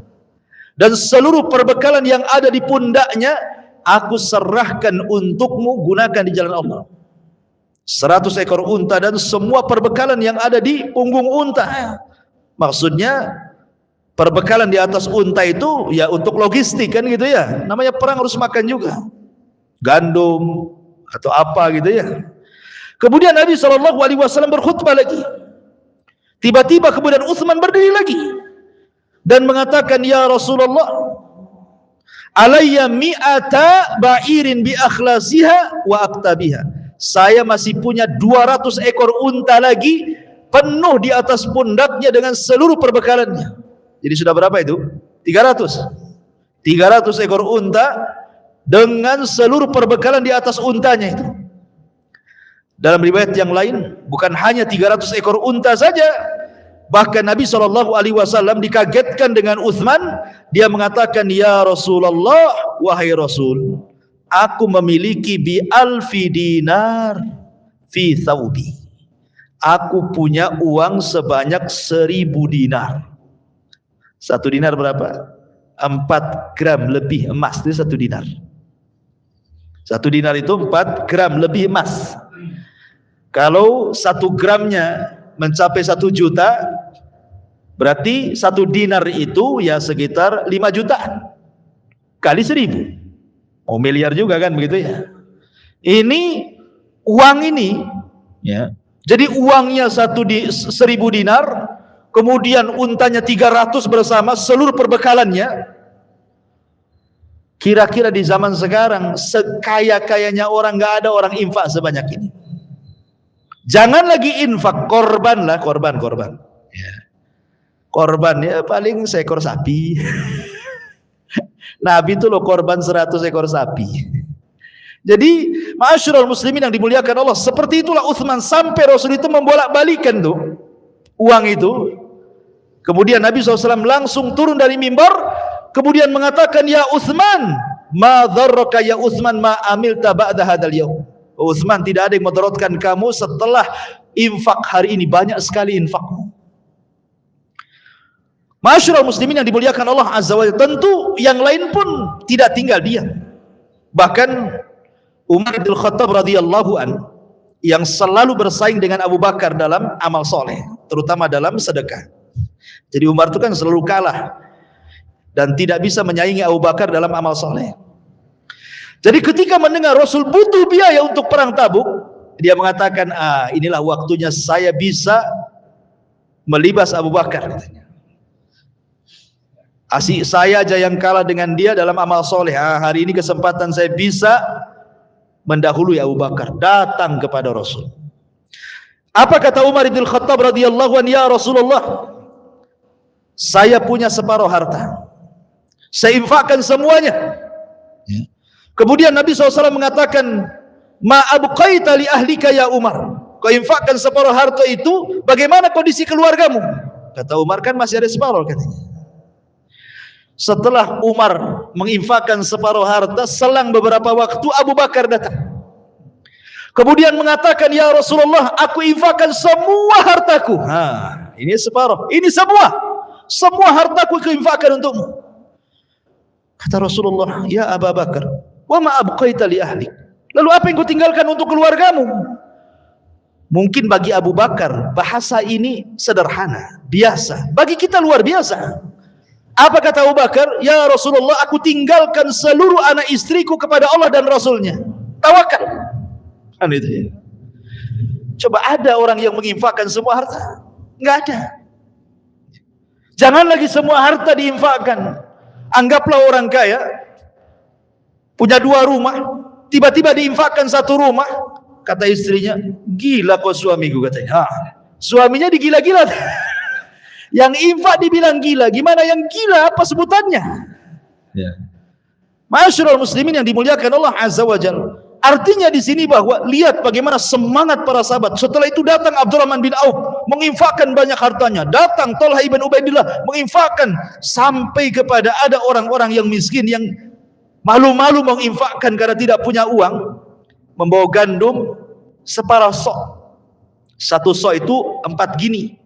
dan seluruh perbekalan yang ada di pundaknya aku serahkan untukmu, gunakan di jalan Allah. 100 ekor unta dan semua perbekalan yang ada di punggung unta. Maksudnya perbekalan di atas unta itu ya untuk logistik kan gitu ya. Namanya perang harus makan juga. Gandum atau apa gitu ya. Kemudian Nabi SAW berkhutbah lagi. Tiba-tiba kemudian Utsman berdiri lagi dan mengatakan, ya Rasulullah, alayya mi'ata ba'irin bi akhlasiha wa aktabiha. Saya masih punya 200 ekor unta lagi penuh di atas pundaknya dengan seluruh perbekalannya. Jadi sudah berapa itu? 300 ekor unta dengan seluruh perbekalan di atas untanya itu. Dalam riwayat yang lain, bukan hanya 300 ekor unta saja, bahkan Nabi SAW dikagetkan dengan Utsman. Dia mengatakan, ya Rasulullah, wahai Rasul, aku memiliki bi alfi dinar fi thawbi. Aku punya uang sebanyak 1000 dinar. 1 dinar berapa? 4 gram lebih emas. Itu 1 dinar. 1 dinar itu 4 gram lebih emas. Kalau 1 gramnya mencapai 1 juta, berarti 1 dinar itu ya sekitar 5 jutaan kali 1000. Oh, miliar juga kan begitu ya. Ini uang ini ya. Jadi uangnya 1000 dinar, kemudian untanya 300 bersama seluruh perbekalannya. Kira-kira di zaman sekarang sekaya-kayanya orang, nggak ada orang infak sebanyak ini. Jangan lagi infak, korban lah, korban. Ya. Korban ya paling seekor sapi. Nabi itu loh korban 100 ekor sapi. Jadi ma'asyiral muslimin yang dimuliakan Allah, seperti itulah Utsman sampai Rasul itu membolak-balikan tuh uang itu. Kemudian Nabi SAW langsung turun dari mimbar, kemudian mengatakan, ya Utsman, ma dzarraka ya Utsman ma amilta ba'da hadzal yaum. Utsman, tidak ada yang mudaratkan kamu setelah infak hari ini, banyak sekali infakmu. Ma'asyiral muslimin yang dimuliakan Allah Azza wa Jalla, tentu yang lain pun tidak tinggal diam. Bahkan Umar bin Khattab radhiyallahu an yang selalu bersaing dengan Abu Bakar dalam amal soleh, terutama dalam sedekah. Jadi Umar itu kan selalu kalah dan tidak bisa menyaingi Abu Bakar dalam amal soleh. Jadi ketika mendengar Rasul butuh biaya untuk perang Tabuk, dia mengatakan, inilah waktunya saya bisa melibas Abu Bakar, katanya. Asik saya aja yang kalah dengan dia dalam amal soleh. Hari ini kesempatan saya bisa mendahului Abu Bakar, datang kepada Rasul. Apa kata Umar bin Khattab radhiyallahu anhu, ya Rasulullah, saya punya separuh harta, saya infakkan semuanya. Kemudian Nabi SAW mengatakan, ma abqaita li ahlika ya Umar, kau infakkan separuh harta itu, bagaimana kondisi keluargamu? Kata Umar, kan masih ada separuh, katanya. Setelah Umar menginfakkan separuh harta, selang beberapa waktu Abu Bakar datang. Kemudian mengatakan, ya Rasulullah, aku infakkan semua hartaku. Ini separuh, ini semua hartaku aku infakkan untukmu. Kata Rasulullah, ya Abu Bakar, wa ma abqaita li ahlik. Lalu apa yang kau tinggalkan untuk keluargamu? Mungkin bagi Abu Bakar bahasa ini sederhana, biasa. Bagi kita luar biasa. Apa kata Abu Bakar? Ya Rasulullah, aku tinggalkan seluruh anak istriku kepada Allah dan Rasulnya. Tawakal. Kan itu ya. Coba ada orang yang menginfakkan semua harta? Enggak ada. Jangan lagi semua harta diinfakkan. Anggaplah orang kaya punya 2 rumah, tiba-tiba diinfakkan 1 rumah. Kata istrinya, gila kau suamiku, katanya. Suaminya digila-gila. Yang infak dibilang gila, gimana yang gila, apa sebutannya? Ya. Ma'asyiral muslimin yang dimuliakan Allah Azza wa Jalla. Artinya di sini bahwa lihat bagaimana semangat para sahabat. Setelah itu datang Abdurrahman bin Auf menginfakkan banyak hartanya. Datang Talha ibn Ubaidillah menginfakkan, sampai kepada ada orang-orang yang miskin yang malu-malu menginfakkan karena tidak punya uang, membawa gandum separuh sok. 1 sok itu 4 gini.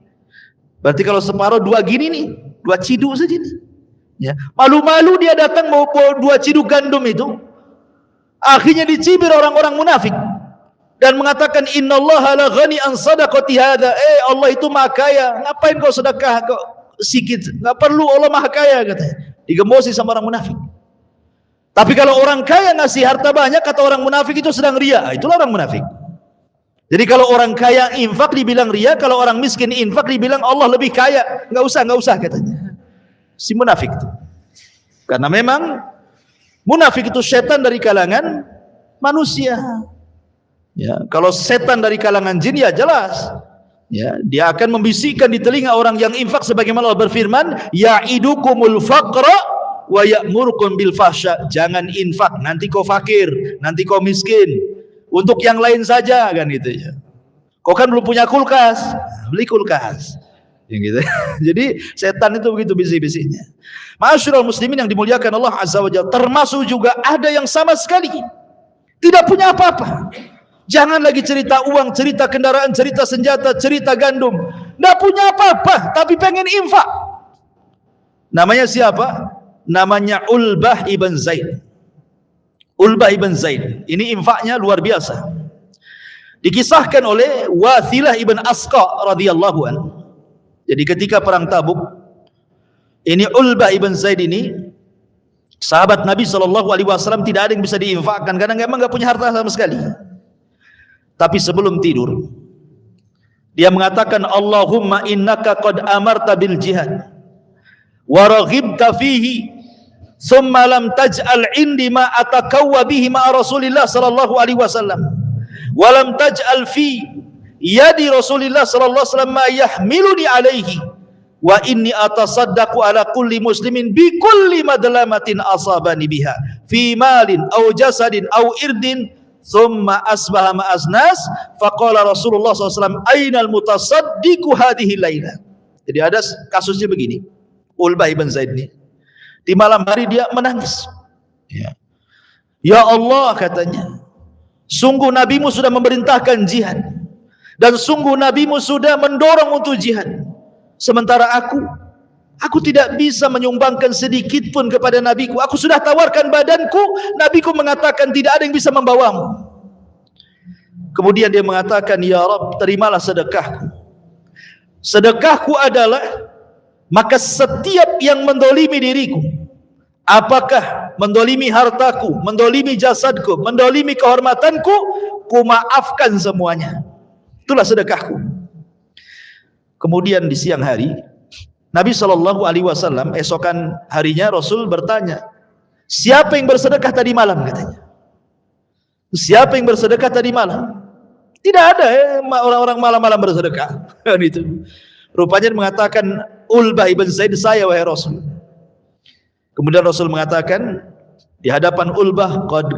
Berarti kalau separuh 2 gini nih, 2 ciduk saja nih. Ya. Malu-malu dia datang mau 2 ciduk gandum itu. Akhirnya dicibir orang-orang munafik dan mengatakan, innallaha la ghani an sadaqati hadza. Allah itu maha kaya, ngapain kau sedekah kau sikit? Enggak perlu, Allah maha kaya, katanya. Digembosi sama orang munafik. Tapi kalau orang kaya ngasih harta banyak, kata orang munafik itu sedang ria. Itulah orang munafik. Jadi kalau orang kaya infak dibilang ria, kalau orang miskin infak dibilang Allah lebih kaya. Enggak usah, katanya. Si munafik itu. Karena memang munafik itu setan dari kalangan manusia. Ya, kalau setan dari kalangan jin ya jelas. Ya, dia akan membisikkan di telinga orang yang infak sebagaimana Allah berfirman, ya'idukumul faqra wa ya'murukum bil fahsya. Jangan infak, nanti kau fakir, nanti kau miskin. Untuk yang lain saja, kan gitu ya. Kau kan belum punya kulkas, beli kulkas. Yang gitu. Jadi setan itu begitu bisik-bisiknya. Ma'asyiral muslimin yang dimuliakan Allah Azza wa Jalla, termasuk juga ada yang sama sekali tidak punya apa-apa. Jangan lagi cerita uang, cerita kendaraan, cerita senjata, cerita gandum. Tidak punya apa-apa, tapi pengen infak. Namanya siapa? Namanya Ulbah ibn Zaid. Ulbah ibn Zaid. Ini infaknya luar biasa. Dikisahkan oleh Wathilah ibn Asqa radhiyallahu anhu. Jadi ketika perang Tabuk, ini Ulbah ibn Zaid ini sahabat Nabi SAW, tidak ada yang bisa diinfakkan karena memang enggak punya harta sama sekali. Tapi sebelum tidur dia mengatakan, Allahumma innaka qad amarta bil jihad wa raghibta fihi thumma lam taj'al indi ma atakawwa bihi ma Rasulillah sallallahu alaihi wasallam wa lam taj'al fi yadi Rasulillah sallallahu alaihi wasallam ma yahmiluni alaihi wa inni atasaddaqu ala kulli muslimin bi kulli madlamatin asabani biha fi malin aw jasadin aw irdin thumma asbaha ma'az nas faqala Rasulullah sallallahu alaihi wasallam ainal mutasaddiqu hadhihi laila. Jadi ada kasusnya begini, Ulbah ibn Zaid ini di malam hari dia menangis. Ya Allah, katanya, sungguh nabimu sudah memerintahkan jihad dan sungguh nabimu sudah mendorong untuk jihad, sementara aku tidak bisa menyumbangkan sedikit pun kepada nabiku. Aku sudah tawarkan badanku, nabiku mengatakan tidak ada yang bisa membawamu. Kemudian dia mengatakan, ya Rabb, terimalah sedekahku. Sedekahku adalah, maka setiap yang mendolimi diriku, apakah mendolimi hartaku, mendolimi jasadku, mendolimi kehormatanku, ku maafkan semuanya. Itulah sedekahku. Kemudian di siang hari, Nabi SAW esokan harinya Rasul bertanya, siapa yang bersedekah tadi malam, katanya. Siapa yang bersedekah tadi malam? Tidak ada orang-orang malam-malam bersedekah. Itu. Rupanya mengatakan, Ulbah ibn Zaid, saya wahai Rasul. Kemudian Rasul mengatakan di hadapan Ulbah, qad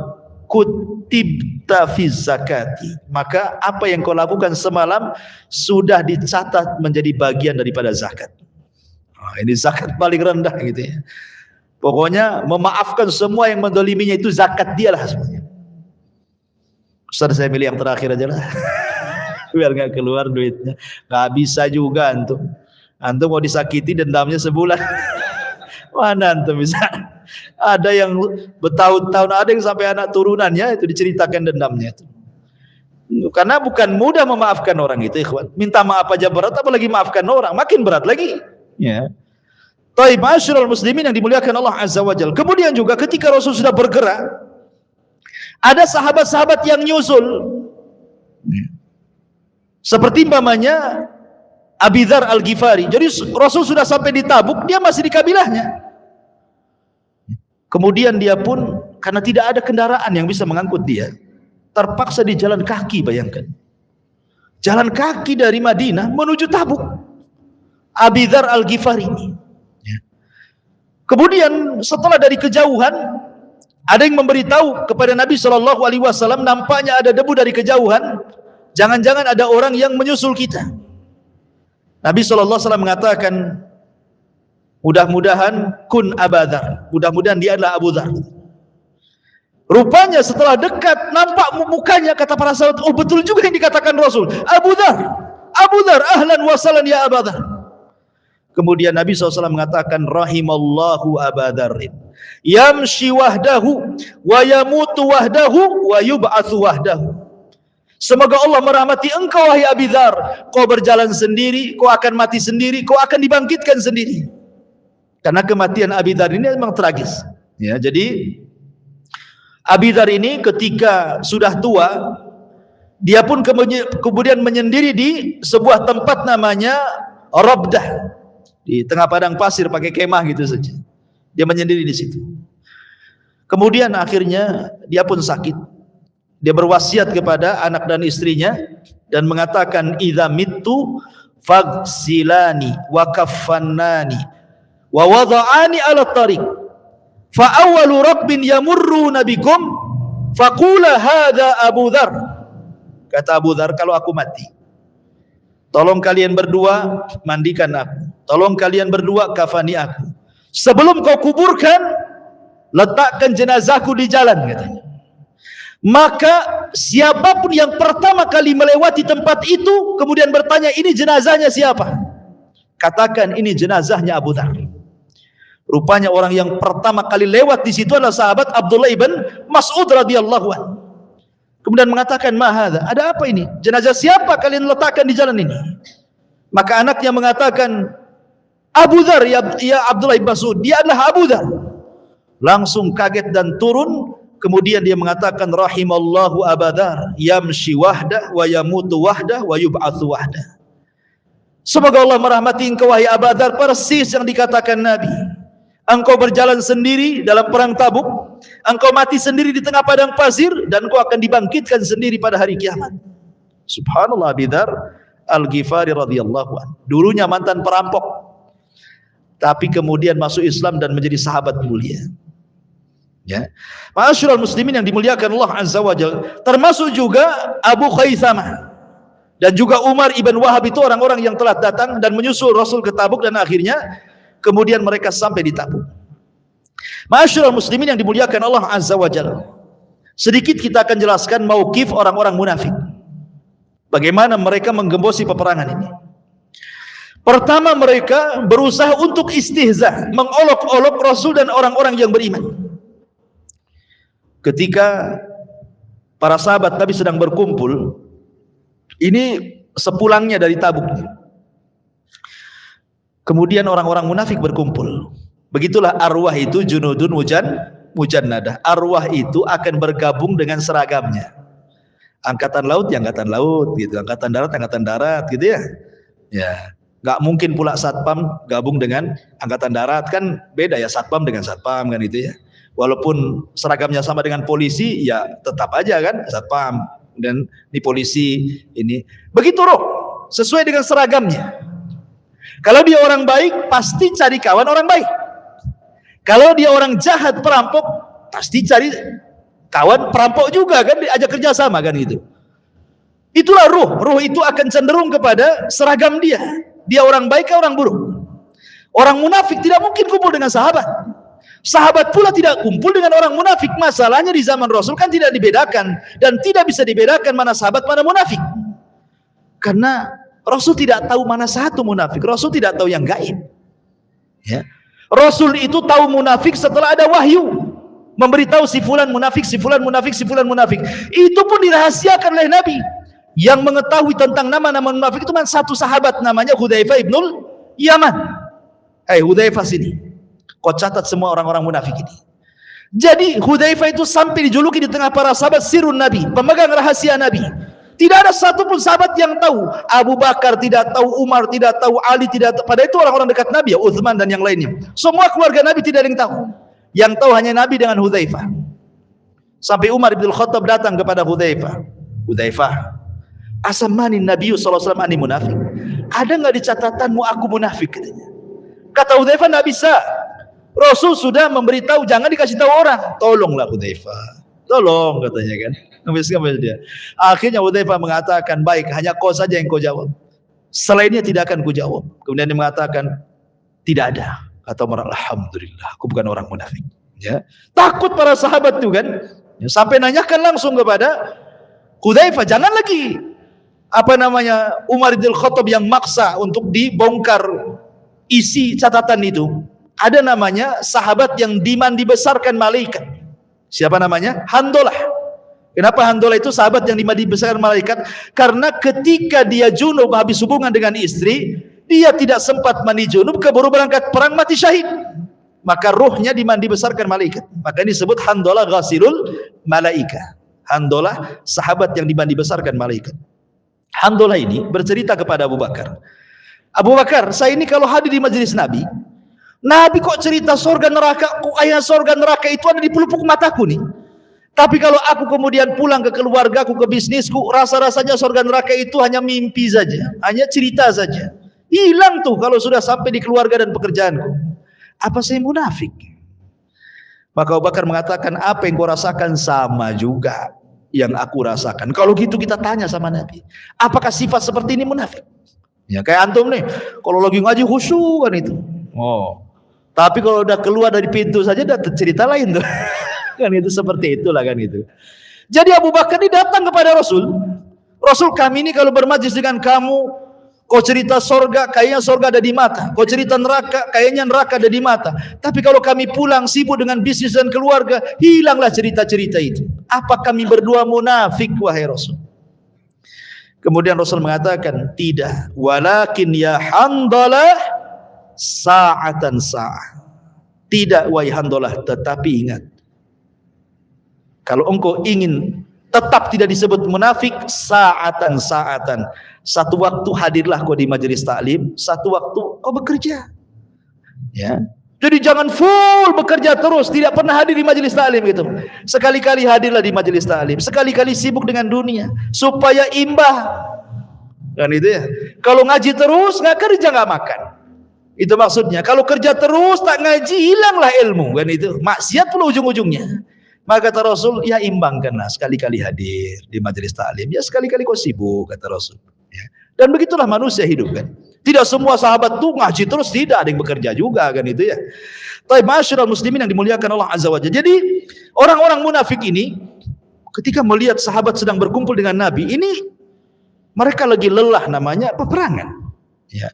kutibta fi zakati, maka apa yang kau lakukan semalam sudah dicatat menjadi bagian daripada zakat. Ini zakat paling rendah gitu ya. Pokoknya memaafkan semua yang mendoliminya, itu zakat dia lah semuanya. Ustaz, saya milih yang terakhir aja lah. Biar gak keluar duitnya. Gak bisa juga antum. Antum mau disakiti dendamnya sebulan. Mana antum bisa? Ada yang bertahun-tahun, ada yang sampai anak turunannya itu diceritakan dendamnya itu. Karena bukan mudah memaafkan orang itu, ikhwan. Minta maaf aja berat, apalagi maafkan orang, makin berat lagi. Ya. Taib, ma'asyiral muslimin yang dimuliakan Allah Azza wa Jalla. Kemudian juga ketika Rasul sudah bergerak, ada sahabat-sahabat yang nyusul. Seperti umpamanya Abi Dzar Al-Ghifari. Jadi Rasul sudah sampai di Tabuk, dia masih di kabilahnya. Kemudian dia pun, karena tidak ada kendaraan yang bisa mengangkut dia, terpaksa di jalan kaki, bayangkan. Jalan kaki dari Madinah menuju Tabuk. Abi Dzar Al-Ghifari ini. Kemudian setelah dari kejauhan, ada yang memberitahu kepada Nabi SAW, nampaknya ada debu dari kejauhan, jangan-jangan ada orang yang menyusul kita. Nabi SAW mengatakan, mudah-mudahan kun Abu Dzar, mudah-mudahan dia adalah Abu Dzar. Rupanya setelah dekat, nampak mukanya, kata para sahabat, oh betul juga yang dikatakan Rasul, Abu Dzar, Abu Dzar, ahlan wa sahlan ya Abu Dzar. Kemudian Nabi SAW mengatakan, rahimallahu Abu Dzarrin, yamshi wahdahu wa yamutu wahdahu wa yub'atsu wahdahu. Semoga Allah merahmati engkau wahai Abi Dzar, kau berjalan sendiri, kau akan mati sendiri, kau akan dibangkitkan sendiri. Karena kematian Abi Dzar ini memang tragis. Ya, jadi Abi Dzar ini ketika sudah tua, dia pun kemudian menyendiri di sebuah tempat namanya Rabdah, di tengah padang pasir, pakai kemah gitu saja. Dia menyendiri di situ. Kemudian akhirnya dia pun sakit. Dia berwasiat kepada anak dan istrinya dan mengatakan, idza mittu faghsilani wa kaffannani wa wada'ani ala tariq fa awwalu rabbin yamurruna bikum faqula hadza Abu Dzar. Kata Abu Dzar, kalau aku mati, tolong kalian berdua mandikan aku, tolong kalian berdua kafani aku, sebelum kau kuburkan letakkan jenazahku di jalan, katanya. Maka siapapun yang pertama kali melewati tempat itu kemudian bertanya, ini jenazahnya siapa? Katakan, ini jenazahnya Abu Dzar. Rupanya orang yang pertama kali lewat di situ adalah sahabat Abdullah ibn Mas'ud radhiyallahu anhu. Kemudian mengatakan, ma hadza? Ada apa ini? Jenazah siapa kalian letakkan di jalan ini? Maka anaknya mengatakan, Abu Dzar ya Abdullah ibn Mas'ud, dia adalah Abu Dzar. Langsung kaget dan turun. Kemudian dia mengatakan, rahimallahu Abu Dzar, yamshi wahdah wa yamutu wahdah wa yub'atsu wahdah. Semoga Allah merahmati engkau wahai Abu Dzar, persis yang dikatakan Nabi. Engkau berjalan sendiri dalam perang Tabuk, engkau mati sendiri di tengah padang pasir, dan engkau akan dibangkitkan sendiri pada hari kiamat. Subhanallah, Abi Dzar Al-Ghifari radhiyallahu anhu. Dulunya mantan perampok, tapi kemudian masuk Islam dan menjadi sahabat mulia. Ya. Ma'asyiral muslimin yang dimuliakan Allah Azza wa Jalla, termasuk juga Abu Khaisamah dan juga Umar ibn Wahab, itu orang-orang yang telah datang dan menyusul Rasul ke Tabuk dan akhirnya kemudian mereka sampai di Tabuk. Ma'asyiral muslimin yang dimuliakan Allah Azza wa Jalla, sedikit kita akan jelaskan mauqif orang-orang munafik. Bagaimana mereka menggembosi peperangan ini. Pertama, mereka berusaha untuk istihza, mengolok-olok Rasul dan orang-orang yang beriman. Ketika para sahabat Nabi sedang berkumpul, ini sepulangnya dari Tabuk. Kemudian orang-orang munafik berkumpul. Begitulah arwah itu junudun mujannadah. Arwah itu akan bergabung dengan seragamnya. Angkatan laut ya angkatan laut gitu, angkatan darat gitu ya. Ya, nggak mungkin pula satpam gabung dengan angkatan darat, kan beda ya satpam dengan satpam kan itu ya. Walaupun seragamnya sama dengan polisi, ya tetap aja kan satpam dan di polisi ini. Begitu roh, sesuai dengan seragamnya. Kalau dia orang baik, pasti cari kawan orang baik. Kalau dia orang jahat perampok, pasti cari kawan perampok juga kan, diajak kerja sama kan gitu. Itulah ruh itu akan cenderung kepada seragam dia. Dia orang baik atau orang buruk. Orang munafik tidak mungkin kumpul dengan sahabat. Sahabat pula tidak kumpul dengan orang munafik. Masalahnya di zaman Rasul kan tidak dibedakan, dan tidak bisa dibedakan mana sahabat mana munafik. Karena Rasul tidak tahu mana satu munafik. Rasul tidak tahu yang gaib. Ya. Rasul itu tahu munafik setelah ada wahyu. Memberitahu si fulan munafik, si fulan munafik, si fulan munafik. Itu pun dirahasiakan oleh Nabi. Yang mengetahui tentang nama-nama munafik itu cuma satu sahabat, namanya Hudzaifah ibnul Yaman. Hudzaifah sini, kau catat semua orang-orang munafik ini. Jadi Hudzaifah itu sampai dijuluki di tengah para sahabat sirun Nabi, pemegang rahasia Nabi. Tidak ada satupun sahabat yang tahu. Abu Bakar tidak tahu, Umar tidak tahu, Ali tidak tahu. Padahal itu orang-orang dekat Nabi ya, Utsman dan yang lainnya. Semua keluarga Nabi tidak ada yang tahu. Yang tahu hanya Nabi dengan Hudzaifah. Sampai Umar bin Khattab datang kepada Hudzaifah. Hudzaifah, asamani Nabi SAW ani munafik. Ada nggak di catatanmu aku munafik? Katanya. Kata Hudzaifah, nggak bisa. Rasul sudah memberitahu jangan dikasih tahu orang. Tolonglah Hudzaifah. Tolong katanya kan. Nggak dia. Akhirnya Hudzaifah mengatakan, baik, hanya kau saja yang kau jawab. Selainnya tidak akan ku jawab. Kemudian dia mengatakan, tidak ada. Kata Umar, alhamdulillah, aku bukan orang munafik. Ya, takut para sahabat itu kan. Ya, sampai nanyakan langsung kepada Hudzaifah, jangan lagi Umar bin Khattab yang maksa untuk dibongkar isi catatan itu. Ada namanya sahabat yang dibesarkan malaikat. Siapa namanya? Handolah. Kenapa Handolah itu sahabat yang dibesarkan malaikat? Karena ketika dia junub habis hubungan dengan istri, dia tidak sempat mandi junub, keburu berangkat perang, mati syahid. Maka ruhnya dibesarkan malaikat. Maka ini disebut Handolah ghasilul malaika. Handolah sahabat yang dibesarkan malaikat. Handolah ini bercerita kepada Abu Bakar. Abu Bakar, saya ini kalau hadir di majelis Nabi, Nabi kok cerita surga neraka, kok ayat surga neraka itu ada di pelupuk mataku nih. Tapi kalau aku kemudian pulang ke keluargaku, ke bisnisku, rasa-rasanya surga neraka itu hanya mimpi saja, hanya cerita saja. Hilang tuh kalau sudah sampai di keluarga dan pekerjaanku. Apa saya munafik? Maka Abu Bakar mengatakan, apa yang kau rasakan sama juga yang aku rasakan. Kalau gitu kita tanya sama Nabi, apakah sifat seperti ini munafik? Ya kayak antum nih, kalau lagi ngaji khusyuk kan itu. Oh. Tapi kalau udah keluar dari pintu saja udah cerita lain tuh. Kan itu seperti itulah kan itu. Jadi Abu Bakar ini datang kepada Rasul. Rasul, kami ini kalau bermajlis dengan kamu, kau cerita sorga, kayaknya sorga ada di mata. Kau cerita neraka, kayaknya neraka ada di mata. Tapi kalau kami pulang sibuk dengan bisnis dan keluarga, hilanglah cerita-cerita itu. Apa kami berdua munafik, wahai Rasul? Kemudian Rasul mengatakan, tidak. Walakin ya Handalah sa'atan sa'ah. Tidak, wahai Handalah, tetapi ingat. Kalau engkau ingin tetap tidak disebut munafik, sa'atan sa'atan. Satu waktu hadirlah kau di majelis taklim, satu waktu kau bekerja. Ya. Jadi jangan full bekerja terus, tidak pernah hadir di majelis taklim gitu. Sekali-kali hadirlah di majelis taklim, sekali-kali sibuk dengan dunia supaya imbah. Kan itu ya. Kalau ngaji terus, nggak kerja nggak makan. Itu maksudnya. Kalau kerja terus tak ngaji, hilanglah ilmu. Kan itu. Maksiat pula ujung-ujungnya. Maka kata Rasul, ya imbangkanlah, sekali-kali hadir di majelis taklim. Ya sekali-kali kau sibuk, kata Rasul. Ya. Dan begitulah manusia hidup kan. Tidak semua sahabat tuh ngaji terus, tidak, ada yang bekerja juga kan itu ya. Tapi masyarakat muslimin yang dimuliakan Allah Azza wa Jalla. Jadi orang-orang munafik ini ketika melihat sahabat sedang berkumpul dengan Nabi, ini mereka lagi lelah, namanya peperangan. Ya.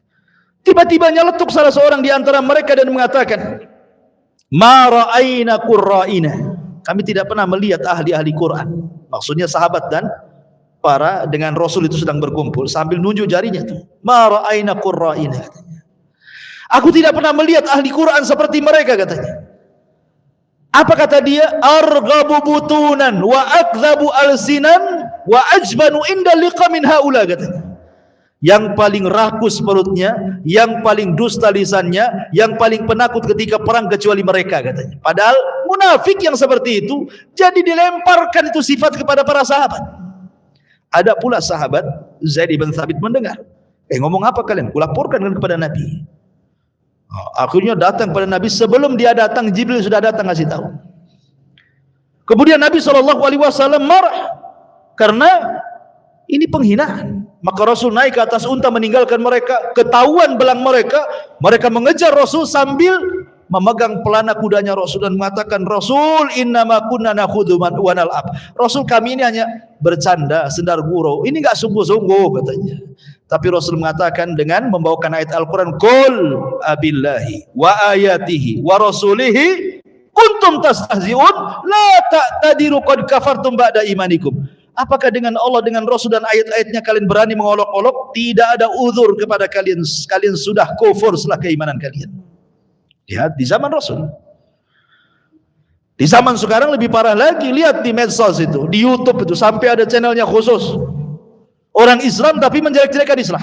Tiba-tiba nyeletuk salah seorang di antara mereka dan mengatakan, "Ma ra'aina qurra'ina." Kami tidak pernah melihat ahli-ahli Quran. Maksudnya sahabat dan para dengan Rasul itu sedang berkumpul sambil nunjuk jarinya tuh. Ma ra'aina qurra'ina katanya. Aku tidak pernah melihat ahli Quran seperti mereka katanya. Apa kata dia? Arghabu butunan wa akdzabu alsinan wa ajbanu inda liqa min haula katanya. Yang paling rakus perutnya, yang paling dusta lisannya, yang paling penakut ketika perang kecuali mereka katanya. Padahal munafik yang seperti itu jadi dilemparkan itu sifat kepada para sahabat. Ada pula sahabat Zaid bin Thabit mendengar, ngomong apa kalian? Kulaporkan kepada Nabi. Akhirnya datang pada Nabi, sebelum dia datang Jibril sudah datang ngasih tahu. Kemudian Nabi SAW marah karena ini penghinaan. Maka Rasul naik ke atas unta meninggalkan mereka, ketahuan belang mereka, mereka mengejar Rasul sambil memegang pelana kudanya Rasul dan mengatakan, Rasul innama kunna nakhudhu wa nal'ab. Rasul, kami ini hanya bercanda, sendar gurau, ini enggak sungguh-sungguh katanya. Tapi Rasul mengatakan dengan membawakan ayat Al-Quran, Qul abillahi wa ayatihi wa rasulihi kuntum tastahzi'un la ta'tadiru qad kafartum ba'da imanikum. Apakah dengan Allah, dengan Rasul dan ayat-ayatnya kalian berani mengolok-olok? Tidak ada uzur kepada kalian. Kalian sudah kufur setelah keimanan kalian. Lihat di zaman Rasul. Di zaman sekarang lebih parah lagi. Lihat di medsos itu, di YouTube itu sampai ada channelnya khusus. Orang Islam tapi menjelek-jelekan Islam.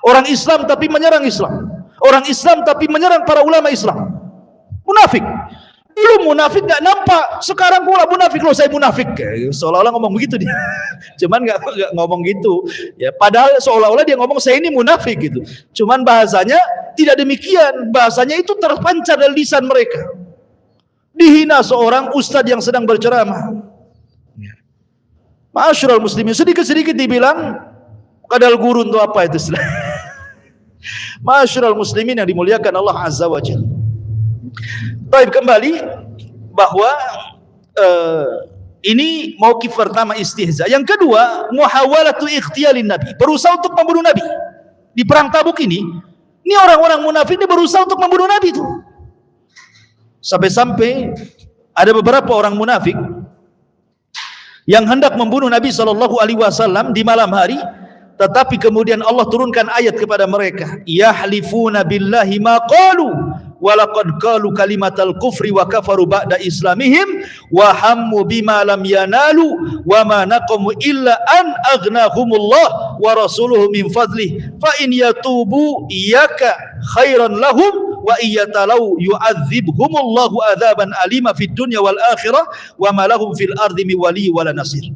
Orang Islam tapi menyerang Islam. Orang Islam tapi menyerang para ulama Islam. Munafik. Dulu munafik nggak nampak, sekarang pula munafik, loh saya munafik, seolah-olah ngomong begitu dia. Cuman nggak ngomong gitu, ya. Padahal seolah-olah dia ngomong saya ini munafik gitu. Cuman bahasanya tidak demikian, bahasanya itu terpancar dari lisan mereka. Dihina seorang ustadz yang sedang berceramah. Ma'asyiral muslimin, sedikit-sedikit dibilang kadal gurun itu apa itu? Ma'asyiral muslimin yang dimuliakan Allah Azza wa Jalla. Baik, kembali bahwa ini mauqif pertama istihza. Yang kedua, muhawalatu ikhtiyalin Nabi, berusaha untuk membunuh Nabi. Di perang Tabuk ini orang-orang munafik ini berusaha untuk membunuh Nabi itu. Sampai-sampai ada beberapa orang munafik yang hendak membunuh Nabi SAW di malam hari, tetapi kemudian Allah turunkan ayat kepada mereka, yahlifuna billahi ma qalu walaqad qalu kalimatal kufri wa kafaru ba'da islamihim wa hammu bima lam yanalu wa ma naqamu illa an aghnahumullah wa rasuluhu min fadlih fa in yatubu iyyaka khairan lahum wa iyatalau yu'adzibhumullahu adzaban alima fid dunya wal akhirah wa ma lahum fil ardi min wali wala nasir.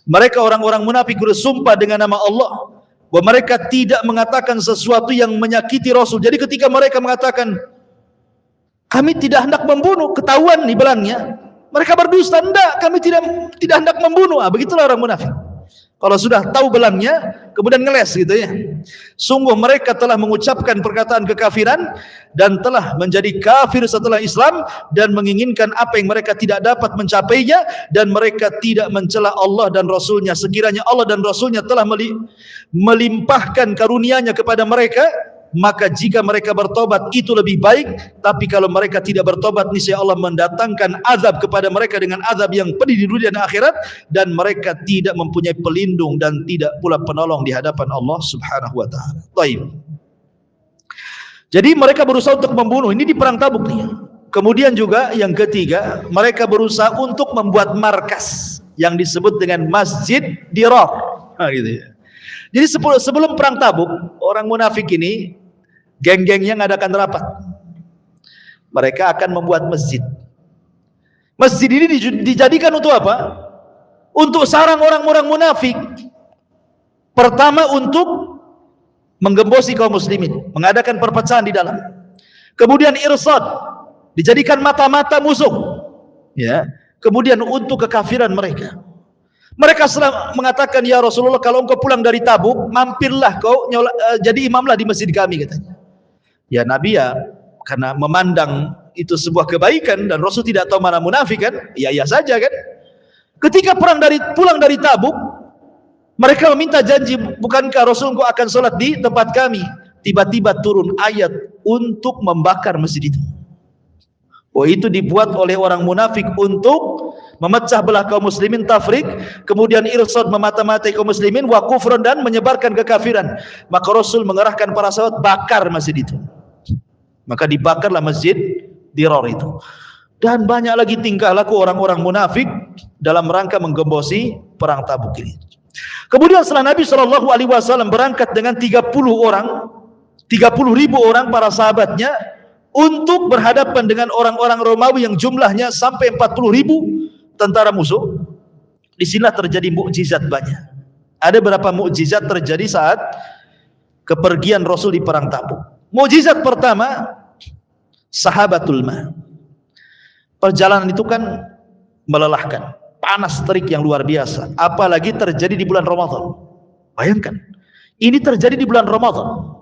Mereka orang-orang munafik bersumpah dengan nama Allah bahwa mereka tidak mengatakan sesuatu yang menyakiti Rasul. Jadi ketika mereka mengatakan kami tidak hendak membunuh, ketahuan nih belangnya, mereka berdusta. Enggak, kami tidak hendak membunuh. Begitulah orang munafik. Kalau sudah tahu belangnya, kemudian ngeles gitu ya. Sungguh mereka telah mengucapkan perkataan kekafiran dan telah menjadi kafir setelah Islam dan menginginkan apa yang mereka tidak dapat mencapainya, dan mereka tidak mencela Allah dan Rasulnya. Sekiranya Allah dan Rasulnya telah melimpahkan karunia-Nya kepada mereka, maka jika mereka bertobat itu lebih baik. Tapi kalau mereka tidak bertobat, niscaya Allah mendatangkan azab kepada mereka dengan azab yang pedih di dunia dan akhirat, dan mereka tidak mempunyai pelindung dan tidak pula penolong di hadapan Allah Subhanahu wa taala. Baik. Jadi mereka berusaha untuk membunuh, ini di perang Tabuk nih. Kemudian juga yang ketiga, mereka berusaha untuk membuat markas yang disebut dengan Masjid Dirar. Gitu ya. Jadi sebelum perang Tabuk, orang munafik ini geng-gengnya ngadakan rapat. Mereka akan membuat masjid. Masjid ini dijadikan untuk apa? Untuk sarang orang-orang munafik. Pertama untuk menggembosi kaum muslimin, mengadakan perpecahan di dalam. Kemudian irsad, dijadikan mata-mata musuh. Ya. Kemudian untuk kekafiran mereka. Mereka mengatakan, ya Rasulullah, kalau engkau pulang dari Tabuk, mampirlah kau jadi imamlah di masjid kami, katanya. Ya Nabi ya, karena memandang itu sebuah kebaikan dan Rasul tidak tahu mana munafik kan, ya saja kan. Ketika pulang dari Tabuk, mereka meminta janji, bukankah Rasul engkau akan sholat di tempat kami? Tiba-tiba turun ayat untuk membakar masjid itu. Oh, itu dibuat oleh orang munafik untuk memecah belah kaum muslimin, tafrik, kemudian irsad, memata-matai kaum muslimin, wa kufran, dan menyebarkan kekafiran. Maka Rasul mengerahkan para sahabat bakar masjid itu. Maka dibakarlah masjid Dirar itu. Dan banyak lagi tingkah laku orang-orang munafik dalam rangka menggembosi perang Tabuk ini. Kemudian setelah Nabi SAW berangkat dengan 30 ribu orang para sahabatnya untuk berhadapan dengan orang-orang Romawi yang jumlahnya sampai 40 ribu tentara musuh. Disinilah terjadi mukjizat banyak. Ada berapa mukjizat terjadi saat kepergian Rasul di perang Tabuk. Mukjizat pertama, sahabatul ma. Perjalanan itu kan melelahkan, panas terik yang luar biasa, apalagi terjadi di bulan Ramadan. Bayangkan, ini terjadi di bulan Ramadan.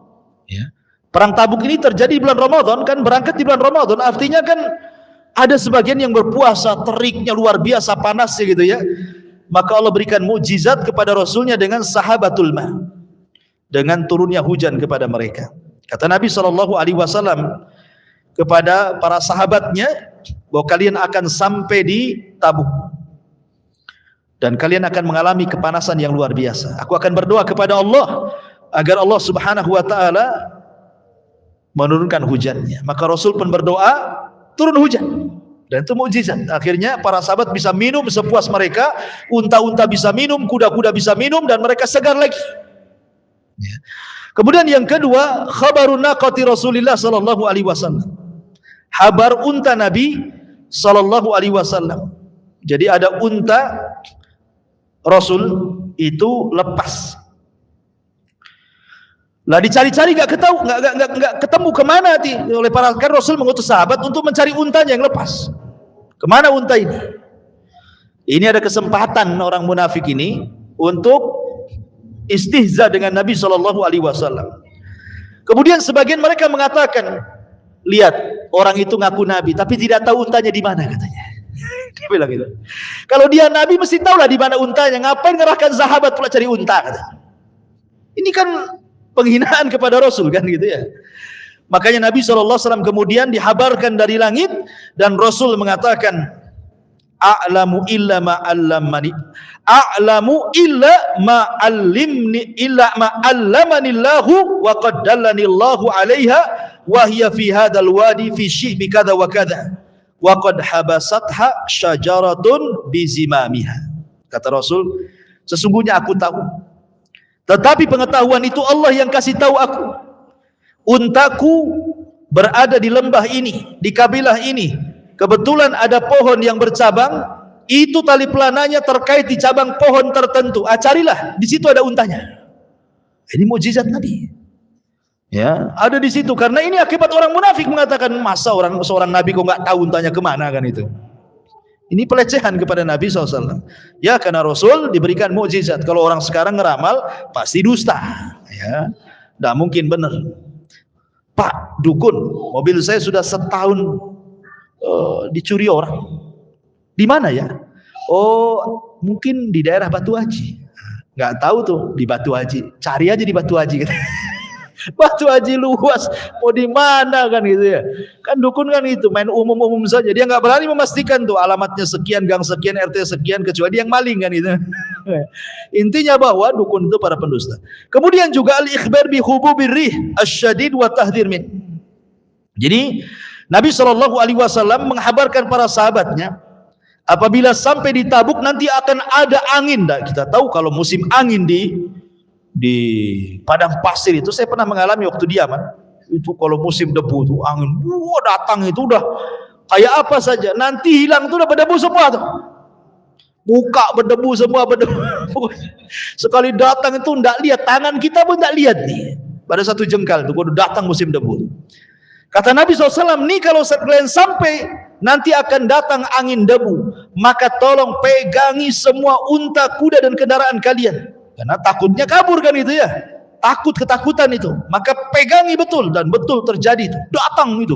Ya. Perang Tabuk ini terjadi di bulan Ramadan, kan berangkat di bulan Ramadan, artinya kan ada sebagian yang berpuasa, teriknya luar biasa panasnya gitu ya. Maka Allah berikan mukjizat kepada Rasulnya dengan sahabatul ma, dengan turunnya hujan kepada mereka. Kata Nabi SAW kepada para sahabatnya bahwa kalian akan sampai di Tabuk dan kalian akan mengalami kepanasan yang luar biasa. Aku akan berdoa kepada Allah agar Allah Subhanahu wa taala menurunkan hujannya. Maka Rasul pun berdoa, turun hujan. Dan itu mukjizat. Akhirnya para sahabat bisa minum sepuas mereka, unta-unta bisa minum, kuda-kuda bisa minum, dan mereka segar lagi. Ya. Kemudian yang kedua, khabarun naqati Rasulillah sallallahu alaihi wasallam. Kabar unta Nabi sallallahu alaihi wasallam. Jadi ada unta Rasul itu lepas. Lah dicari-cari nggak ketemu kemana oleh para, kan Rasul mengutus sahabat untuk mencari untanya yang lepas. Kemana unta ini? Ini ada kesempatan orang munafik ini untuk istihza dengan Nabi SAW. Kemudian sebagian mereka mengatakan, lihat orang itu ngaku Nabi tapi tidak tahu untanya di mana, katanya. Dia bilang gitu. Kalau dia Nabi mesti tahulah di mana untanya. Ngapain ngerahkan sahabat pula cari unta, katanya. Ini kan penghinaan kepada Rasul kan gitu ya. Makanya Nabi SAW kemudian dihabarkan dari langit dan Rasul mengatakan, a'lamu illa ma'allamani, a'lamu illa ma'allimni illa ma'allamanillahu wa qad dallanillahu 'alaiha wa hiya fi hadzal wadi fi shi'bi kadza wa kadza wa qad habasatha syajaratun bizimamiha. Kata Rasul, sesungguhnya aku tahu, tetapi pengetahuan itu Allah yang kasih tahu aku. Untaku berada di lembah ini, di kabilah ini. Kebetulan ada pohon yang bercabang, itu tali pelananya terkait di cabang pohon tertentu. Carilah, di situ ada untanya. Ini mukjizat Nabi. Ya, ada di situ. Karena ini akibat orang munafik mengatakan, masa seorang Nabi kok nggak tahu untanya kemana, kan itu. Ini pelecehan kepada Nabi SAW. Ya, karena Rasul diberikan mukjizat. Kalau orang sekarang ngeramal, pasti dusta. Ya, tidak mungkin benar. Pak dukun, mobil saya sudah setahun dicuri orang. Di mana ya? Oh, mungkin di daerah Batu Haji. Nggak tahu tuh di Batu Haji. Cari aja di Batu Haji. Batu Haji luas, mau di mana kan gitu ya. Kan dukun kan itu main umum-umum saja. Dia nggak berani memastikan tuh alamatnya sekian, gang sekian, RT sekian, kecuali yang maling kan itu. Intinya bahwa dukun itu para pendusta. Kemudian juga al-ikhbar bi hububir rih asyadid wa tahdhir min. Jadi Nabi SAW menghabarkan para sahabatnya, apabila sampai di Tabuk nanti akan ada angin. Kita tahu kalau musim angin di padang pasir itu, saya pernah mengalami waktu di Yaman. Itu kalau musim debu tuh angin datang itu udah kayak apa saja, nanti hilang tuh udah berdebu semua tuh. Muka berdebu semua, berdebu. Sekali datang itu enggak lihat, tangan kita pun enggak lihat nih. Pada satu jengkal tuh kalau datang musim debu. Kata Nabi SAW, nih kalau kalian sampai nanti akan datang angin debu, maka tolong pegangi semua unta, kuda dan kendaraan kalian. Karena takutnya kabur kan itu ya. Takut, ketakutan itu, maka pegangi betul, dan betul terjadi itu, datang itu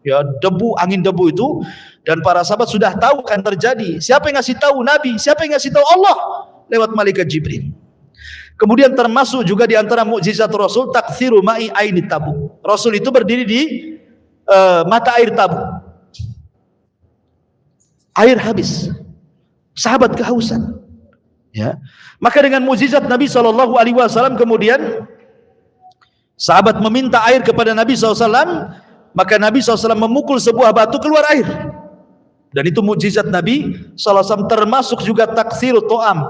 ya debu, angin debu itu, dan para sahabat sudah tahu kan terjadi. Siapa yang ngasih tahu? Nabi. Siapa yang ngasih tahu? Allah lewat malaikat Jibril. Kemudian termasuk juga di antara mukjizat Rasul takthiru ma'i aini Tabuk. Rasul itu berdiri di mata air Tabuk. Air habis, sahabat kehausan. Ya, maka dengan mukjizat Nabi SAW kemudian sahabat meminta air kepada Nabi SAW, maka Nabi SAW memukul sebuah batu keluar air, dan itu mukjizat Nabi SAW. Termasuk juga taksiru to'am,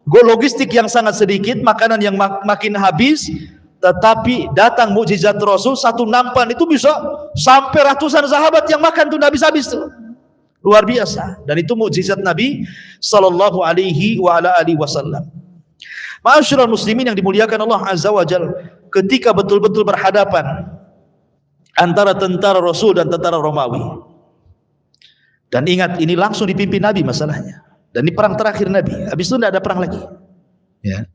logistik yang sangat sedikit, makanan yang makin habis, tetapi datang mukjizat Rasul, satu nampan itu bisa sampai ratusan sahabat yang makan tuh habis-habis tuh. Luar biasa, dan itu mukjizat Nabi sallallahu alaihi wa ala alihi wasallam. Ma'asyiral muslimin yang dimuliakan Allah Azza wa Jalla, ketika betul-betul berhadapan antara tentara Rasul dan tentara Romawi. Dan ingat, ini langsung dipimpin Nabi masalahnya. Dan ini perang terakhir Nabi. Habis itu tidak ada perang lagi. Ya.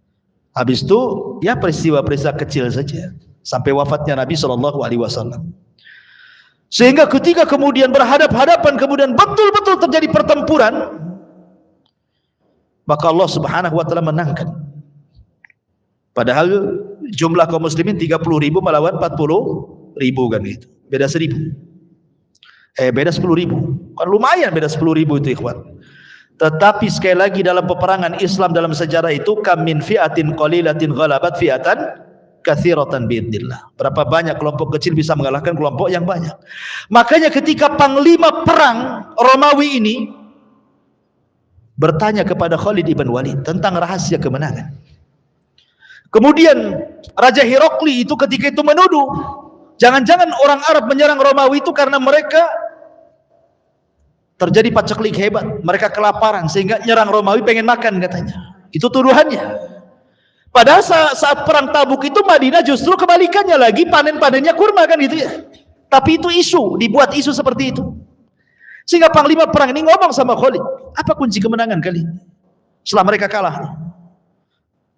Habis itu ya peristiwa-peristiwa kecil saja sampai wafatnya Nabi sallallahu alaihi wasallam. Sehingga ketika kemudian berhadap-hadapan, kemudian betul-betul terjadi pertempuran, maka Allah Subhanahu wa taala menangkan. Padahal jumlah kaum muslimin 30.000 melawan 40.000 kan itu. Beda 1.000. Beda 10.000. Kan lumayan beda 10.000 itu ikhwan. Tetapi sekali lagi dalam peperangan Islam dalam sejarah itu, kam min fi'atin qalilatin ghalabat fi'atan katsiratan biidznillah. Berapa banyak kelompok kecil bisa mengalahkan kelompok yang banyak. Makanya ketika panglima perang Romawi ini bertanya kepada Khalid ibn Walid tentang rahasia kemenangan. Kemudian Raja Herakli itu ketika itu menuduh, jangan-jangan orang Arab menyerang Romawi itu karena mereka terjadi paceklik hebat, mereka kelaparan sehingga nyerang Romawi pengen makan katanya. Itu tuduhannya. Padahal saat perang Tabuk itu Madinah justru kebalikannya lagi, panen-panennya kurma kan gitu ya. Tapi itu isu, dibuat isu seperti itu. Sehingga panglima perang ini ngomong sama Khalid, apa kunci kemenangan kali ini setelah mereka kalah?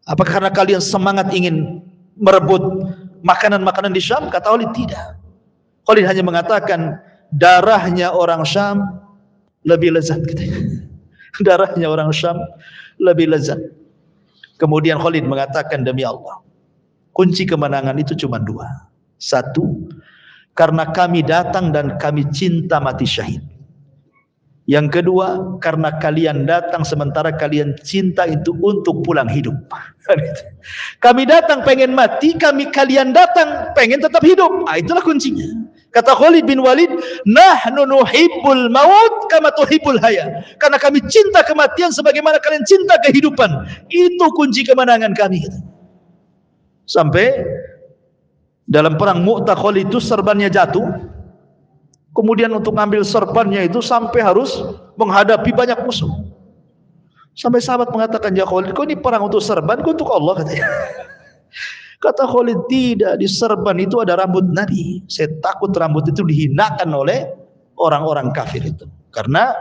Apakah karena kalian semangat ingin merebut makanan-makanan di Syam? Kata Khalid, tidak. Khalid hanya mengatakan darahnya orang Syam lebih lezat katanya. Darahnya orang Syam lebih lezat. Kemudian Khalid mengatakan, demi Allah, kunci kemenangan itu cuma dua. Satu, karena kami datang dan kami cinta mati syahid. Yang kedua, karena kalian datang sementara kalian cinta itu untuk pulang hidup. Kami datang pengen mati, kalian datang pengen tetap hidup. Itulah kuncinya. Kata Khalid bin Walid, nahnu nuhibbul maut kama tuhibbul haya. Karena kami cinta kematian sebagaimana kalian cinta kehidupan. Itu kunci kemenangan kami. Sampai dalam perang Mu'tah, Khalid itu serbannya jatuh. Kemudian untuk ngambil serbannya itu sampai harus menghadapi banyak musuh. Sampai sahabat mengatakan, ya Khalid, kau ini perang untuk serban, kau untuk Allah katanya. Kata Khalid, tidak, di serban itu ada rambut Nabi. Saya takut rambut itu dihinakan oleh orang-orang kafir itu. Karena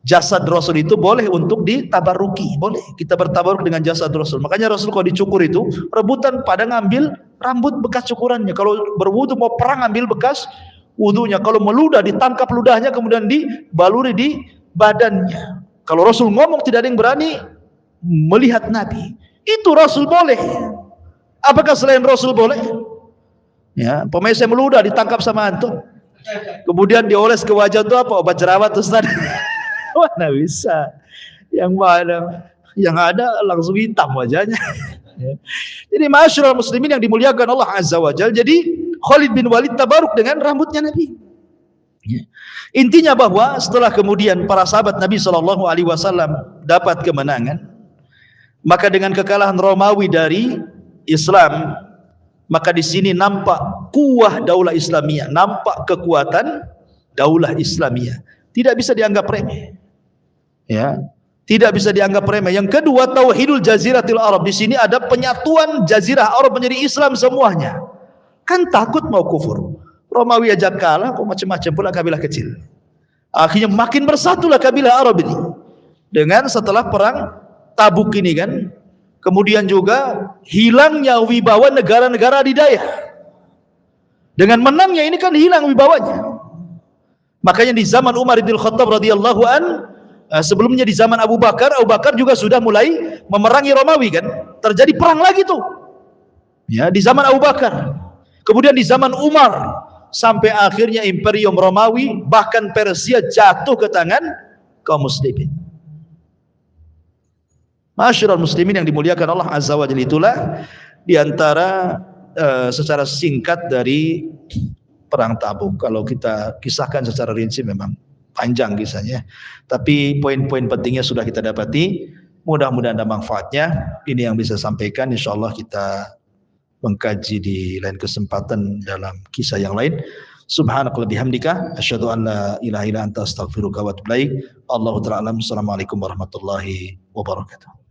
jasad Rasul itu boleh untuk ditabaruki, boleh kita bertabaruk dengan jasad Rasul. Makanya Rasul kalau dicukur itu rebutan pada ngambil rambut bekas cukurannya. Kalau berwudu mau perang ambil bekas wudunya. Kalau meludah ditangkap ludahnya kemudian dibaluri di badannya. Kalau Rasul ngomong tidak ada yang berani melihat Nabi. Itu Rasul boleh. Apakah selain Rasul boleh? Ya, pemain saya meludah ditangkap sama antum. Kemudian dioles ke wajah itu apa? Obat jerawat Ustaz. Mana bisa. Yang ada langsung hitam wajahnya. Ya. Jadi ma'asyiral muslimin yang dimuliakan Allah Azza wa Jalla. Jadi Khalid bin Walid tabaruk dengan rambutnya Nabi. Ya. Intinya bahwa setelah kemudian para sahabat Nabi SAW dapat kemenangan, maka dengan kekalahan Romawi dari Islam, Maka di sini nampak kuah daulah Islamiyah, nampak kekuatan daulah Islamiyah. Tidak bisa dianggap remeh. Ya, tidak bisa dianggap remeh. Yang kedua, tauhidul jaziratil Arab. Di sini ada penyatuan jazirah Arab menjadi Islam semuanya. Kan takut mau kufur. Romawi aja kalah, kok macam-macam pula kabilah kecil. Akhirnya makin bersatulah kabilah Arab ini. Dengan setelah perang Tabuk ini kan, kemudian juga hilangnya wibawa negara-negara adidaya. Dengan menangnya ini kan hilang wibawanya. Makanya di zaman Umar bin Khattab radhiyallahu an, sebelumnya di zaman Abu Bakar juga sudah mulai memerangi Romawi kan. Terjadi perang lagi tuh. Ya, di zaman Abu Bakar. Kemudian di zaman Umar, sampai akhirnya Imperium Romawi bahkan Persia jatuh ke tangan kaum muslimin. Masyarul muslimin yang dimuliakan Allah Azza wa Jalla, itulah diantara secara singkat dari perang Tabuk. Kalau kita kisahkan secara rinci memang panjang kisahnya, tapi poin-poin pentingnya sudah kita dapati. Mudah-mudahan ada manfaatnya. Ini yang bisa sampaikan. InsyaAllah kita mengkaji di lain kesempatan dalam kisah yang lain. Subhanakallahumma bihamdika asyhadu an la ilaha illa anta astaghfiruka wa atubu ilaik. Allahu ta'ala alam. Assalamualaikum warahmatullahi wabarakatuh.